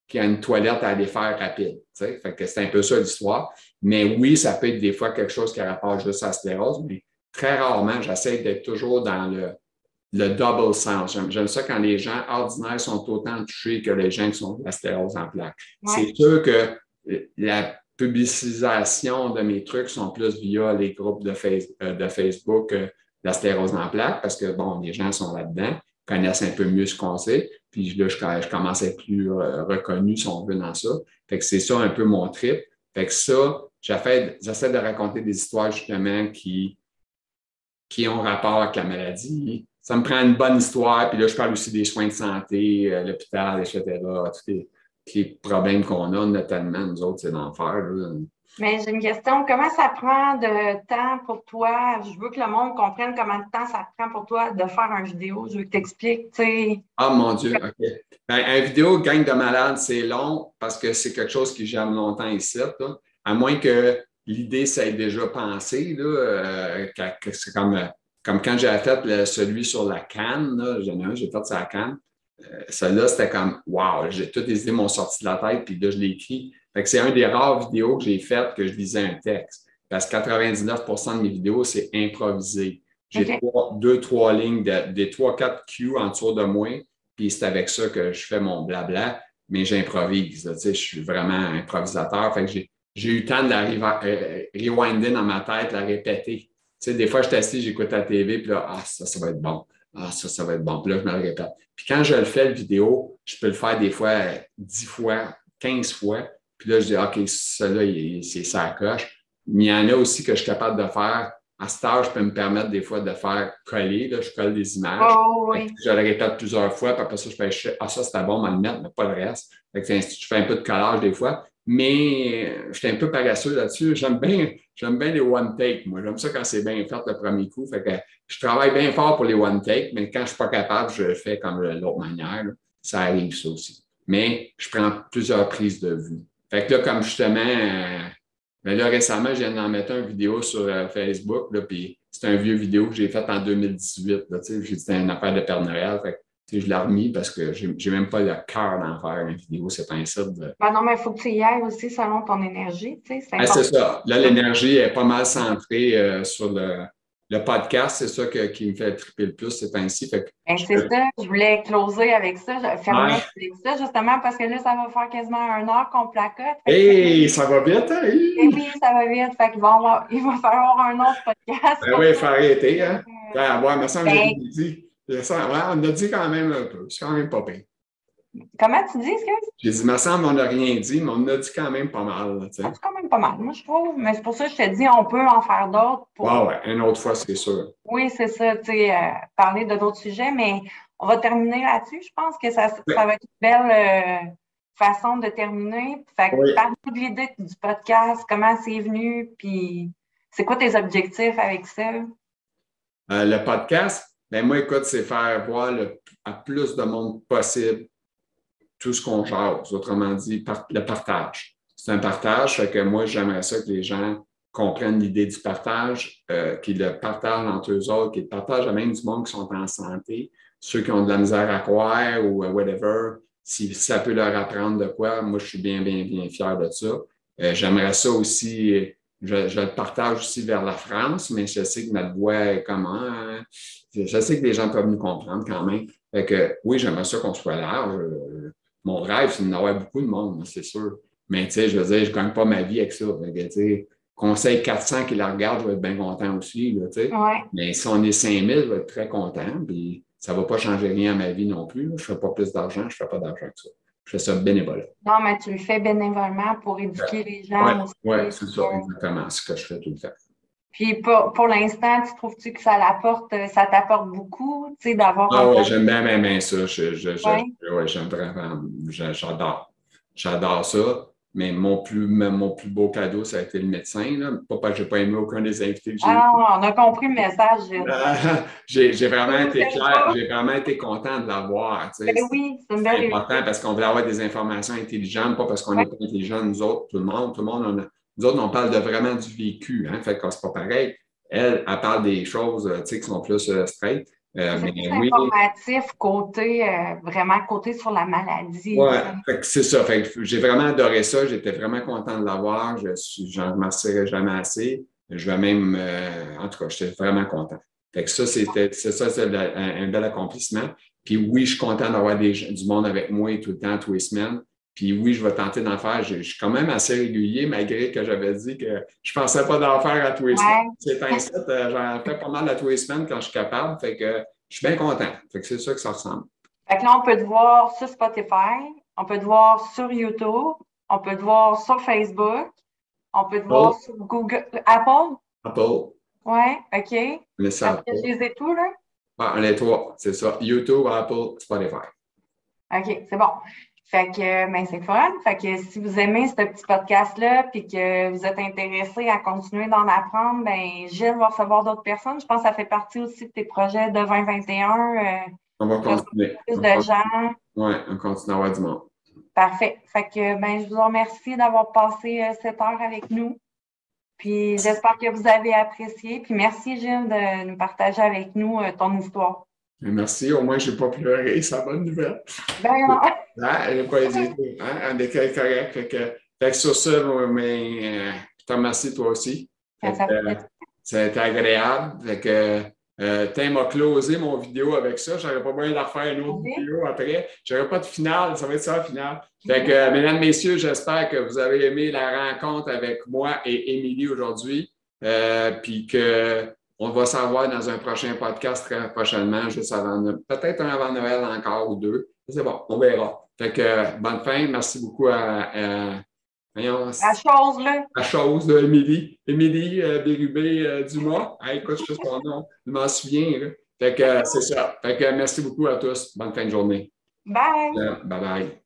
qui a une toilette à aller faire rapide. Fait que c'est un peu ça l'histoire. Mais oui, ça peut être des fois quelque chose qui rapporte juste à la sclérose, mais très rarement, j'essaie d'être toujours dans le double sens. J'aime ça quand les gens ordinaires sont autant touchés que les gens qui sont de la sclérose en plaques. Ouais. C'est sûr que la publicisation de mes trucs sont plus via les groupes de Facebook la sclérose en plaques, parce que, bon, les gens sont là-dedans, connaissent un peu mieux ce qu'on sait, puis là, je commence à être plus reconnu, si on veut, dans ça. Fait que c'est ça un peu mon trip. Fait que ça, j'essaie de raconter des histoires, justement, qui ont rapport avec la maladie. Ça me prend une bonne histoire, puis là, je parle aussi des soins de santé, l'hôpital, etc., tous les problèmes qu'on a, notamment, nous autres, c'est l'enfer, là. Mais j'ai une question. Comment ça prend de temps pour toi? Je veux que le monde comprenne comment de temps ça prend pour toi de faire une vidéo. Je veux que tu expliques, tu sais. Ah, mon Dieu, OK. Ben, une vidéo gang de malades, c'est long parce que c'est quelque chose qui gère longtemps ici, là. À moins que l'idée, ça ait déjà pensé, là, que c'est comme quand j'ai fait celui sur la canne, là, j'en ai un, j'ai fait sur la canne. Celui-là, c'était comme, wow, toutes les idées m'ont sorti de la tête, puis là, je l'ai écrit. Fait que c'est un des rares vidéos que j'ai faites que je lisais un texte. Parce que 99 de mes vidéos, c'est improvisé. J'ai deux, trois lignes, des 3-4 cues en dessous de moi, puis c'est avec ça que je fais mon blabla, mais j'improvise. Tu sais, je suis vraiment improvisateur. Fait que j'ai eu le temps de la rewinder dans ma tête, la répéter. Tu sais, des fois, je suis assis, j'écoute la TV, puis là, ça va être bon. Ah, ça va être bon. Puis là, je me le répète. Puis quand je le fais, le vidéo, je peux le faire des fois 10 fois, 15 fois. Puis là, je dis, OK, celui-là, c'est ça coche. Mais il y en a aussi que je suis capable de faire. À cet âge, je peux me permettre des fois de faire coller. Là, je colle des images. Oh, oui. Je le répète plusieurs fois. Puis après ça, je fais, ça, c'était bon, on va le mettre, mais pas le reste. Fait que je fais un peu de collage des fois. Mais je suis un peu paresseux là-dessus. J'aime bien les one take. Moi, j'aime ça quand c'est bien fait le premier coup. Fait que je travaille bien fort pour les one take, mais quand je ne suis pas capable, je le fais comme l'autre manière. Là. Ça arrive, ça aussi. Mais je prends plusieurs prises de vue. Fait que là, comme justement, ben là, récemment, je viens d'en mettre une vidéo sur Facebook, là, puis c'est un vieux vidéo que j'ai fait en 2018. Là, j'ai dit c'était une affaire de Père Noël. Fait que, je l'ai remis parce que j'ai même pas le cœur d'en faire une vidéo. C'est pas un site de... Ben non, mais il faut que tu y ailles aussi selon ton énergie. C'est c'est ça. Là, l'énergie est pas mal centrée sur le podcast. C'est ça qui me fait triper le plus, c'est ainsi. C'est ça. Je voulais closer avec ça, fermer avec ça, justement, parce que là, ça va faire quasiment 1 heure qu'on placote. Hey, ça va vite, hein? Oui, ça va vite. Fait qu'il il va falloir un autre podcast. Ben oui, il faut arrêter, hein? Ouais, me semble que j'ai dit. On a dit quand même un peu. C'est quand même pas pire. Comment tu dis, ça? J'ai dit, me semble qu'on n'a rien dit, mais on a dit quand même pas mal. C'est quand même pas mal, moi, je trouve. Mais c'est pour ça que je te dis, on peut en faire d'autres. Ouais, une autre fois, c'est sûr. Oui, c'est ça, tu sais, parler de d'autres sujets, mais on va terminer là-dessus. Je pense que ça va être une belle façon de terminer. Fait que parle-nous de l'idée du podcast, comment c'est venu, puis c'est quoi tes objectifs avec ça? Le podcast, ben moi, écoute, c'est faire voir à plus de monde possible tout ce qu'on jase. Autrement dit, le partage. C'est un partage, fait que moi, j'aimerais ça que les gens comprennent l'idée du partage, qu'ils le partagent entre eux autres, qu'ils le partagent à même du monde qui sont en santé, ceux qui ont de la misère à croire ou whatever, si ça peut leur apprendre de quoi, moi, je suis bien, bien, bien fier de ça. J'aimerais ça aussi, je le partage aussi vers la France, mais je sais que notre voix est comment. Hein? Je sais que les gens peuvent nous comprendre quand même. Fait que oui, j'aimerais ça qu'on soit large. Mon rêve, c'est d'en avoir beaucoup de monde, c'est sûr. Mais tu sais, je veux dire, je ne gagne pas ma vie avec ça. Tu sais, conseil 400 qui la regardent, je vais être bien content aussi. Là, tu sais. Mais si on est 5000, je vais être très content. Puis ça ne va pas changer rien à ma vie non plus. Là. Je ne fais pas plus d'argent, je ne fais pas d'argent que ça. Je fais ça bénévolement. Non, mais tu le fais bénévolement pour éduquer les gens aussi. Oui, c'est ça, exactement. C'est ce que je fais tout le temps. Puis pour l'instant, tu trouves-tu que ça t'apporte beaucoup, tu sais, d'avoir oui, j'aime bien ça. J'aime vraiment, j'adore ça. Mais mon plus beau cadeau, ça a été le médecin. Là. Pas parce que je n'ai pas aimé aucun des invités que j'ai eu. On a compris le message. J'ai vraiment été clair, j'ai vraiment été content de l'avoir. Tu sais. Oui, c'est important parce qu'on voulait avoir des informations intelligentes, pas parce qu'on n'est pas intelligent, nous autres, tout le monde, nous autres, on parle de vraiment du vécu, hein, fait que c'est pas pareil. Elle parle des choses, tu sais, qui sont plus straight. C'est Mais plus oui, informatif côté, vraiment côté sur la maladie. ouais, fait que c'est ça. Fait que j'ai vraiment adoré ça. J'étais vraiment content de l'avoir. J'en remercierai jamais assez. Je vais même, en tout cas, j'étais vraiment content. Fait que ça, c'est un bel accomplissement. Puis oui, je suis content d'avoir du monde avec moi tout le temps, tous les semaines. Puis oui, je vais tenter d'en faire. Je suis quand même assez régulier, malgré que j'avais dit que je ne pensais pas d'en faire à tous les semaines. Ouais. C'est un set, j'en fais pas mal à tous les semaines quand je suis capable. Fait que je suis bien content. Fait que c'est ça que ça ressemble. Fait que là, on peut te voir sur Spotify, on peut te voir sur YouTube, on peut te voir sur Facebook, on peut te voir Oh, sur Google, Apple. Apple, Ouais, OK. mais ça, Parce que je les ai tous, là. bon, les trois, c'est ça. YouTube, Apple, Spotify. OK, c'est bon. Fait que, ben, c'est fun. Fait que si vous aimez ce petit podcast-là, puis que vous êtes intéressé à continuer d'en apprendre, ben, Gilles va recevoir d'autres personnes. Je pense que ça fait partie aussi de tes projets de 2021. On va Recevoir continuer. plus de gens. Ouais, on continue à avoir du monde. Parfait. Fait que, ben, je vous remercie d'avoir passé cette heure avec nous. Puis j'espère que vous avez apprécié. Puis merci, Gilles, de nous partager avec nous ton histoire. Merci, au moins, je n'ai pas pleuré, c'est la bonne nouvelle. Ben non. Hein, elle n'a pas hésité. Hein? Elle est correcte. Fait que sur ça, je te remercie toi aussi. Fait que, ça a été agréable. Fait que, Tim m'a closé mon vidéo avec ça. Je n'aurais pas besoin de refaire une autre vidéo après. Je n'aurai pas de finale. Ça va être ça, la finale. Fait que, mesdames, messieurs, j'espère que vous avez aimé la rencontre avec moi et Émilie aujourd'hui. Puis qu'on va savoir dans un prochain podcast très prochainement, juste avant, peut-être un avant Noël encore ou deux. C'est bon, on verra. Fait que, bonne fin. Merci beaucoup voyons, La chose, là. la chose de Émilie. Émilie Bérubé Dumas. Ah, écoute, je sais son nom. Je m'en souviens. Là. Fait que c'est ça. Fait que merci beaucoup à tous. Bonne fin de journée. Bye. Bye bye.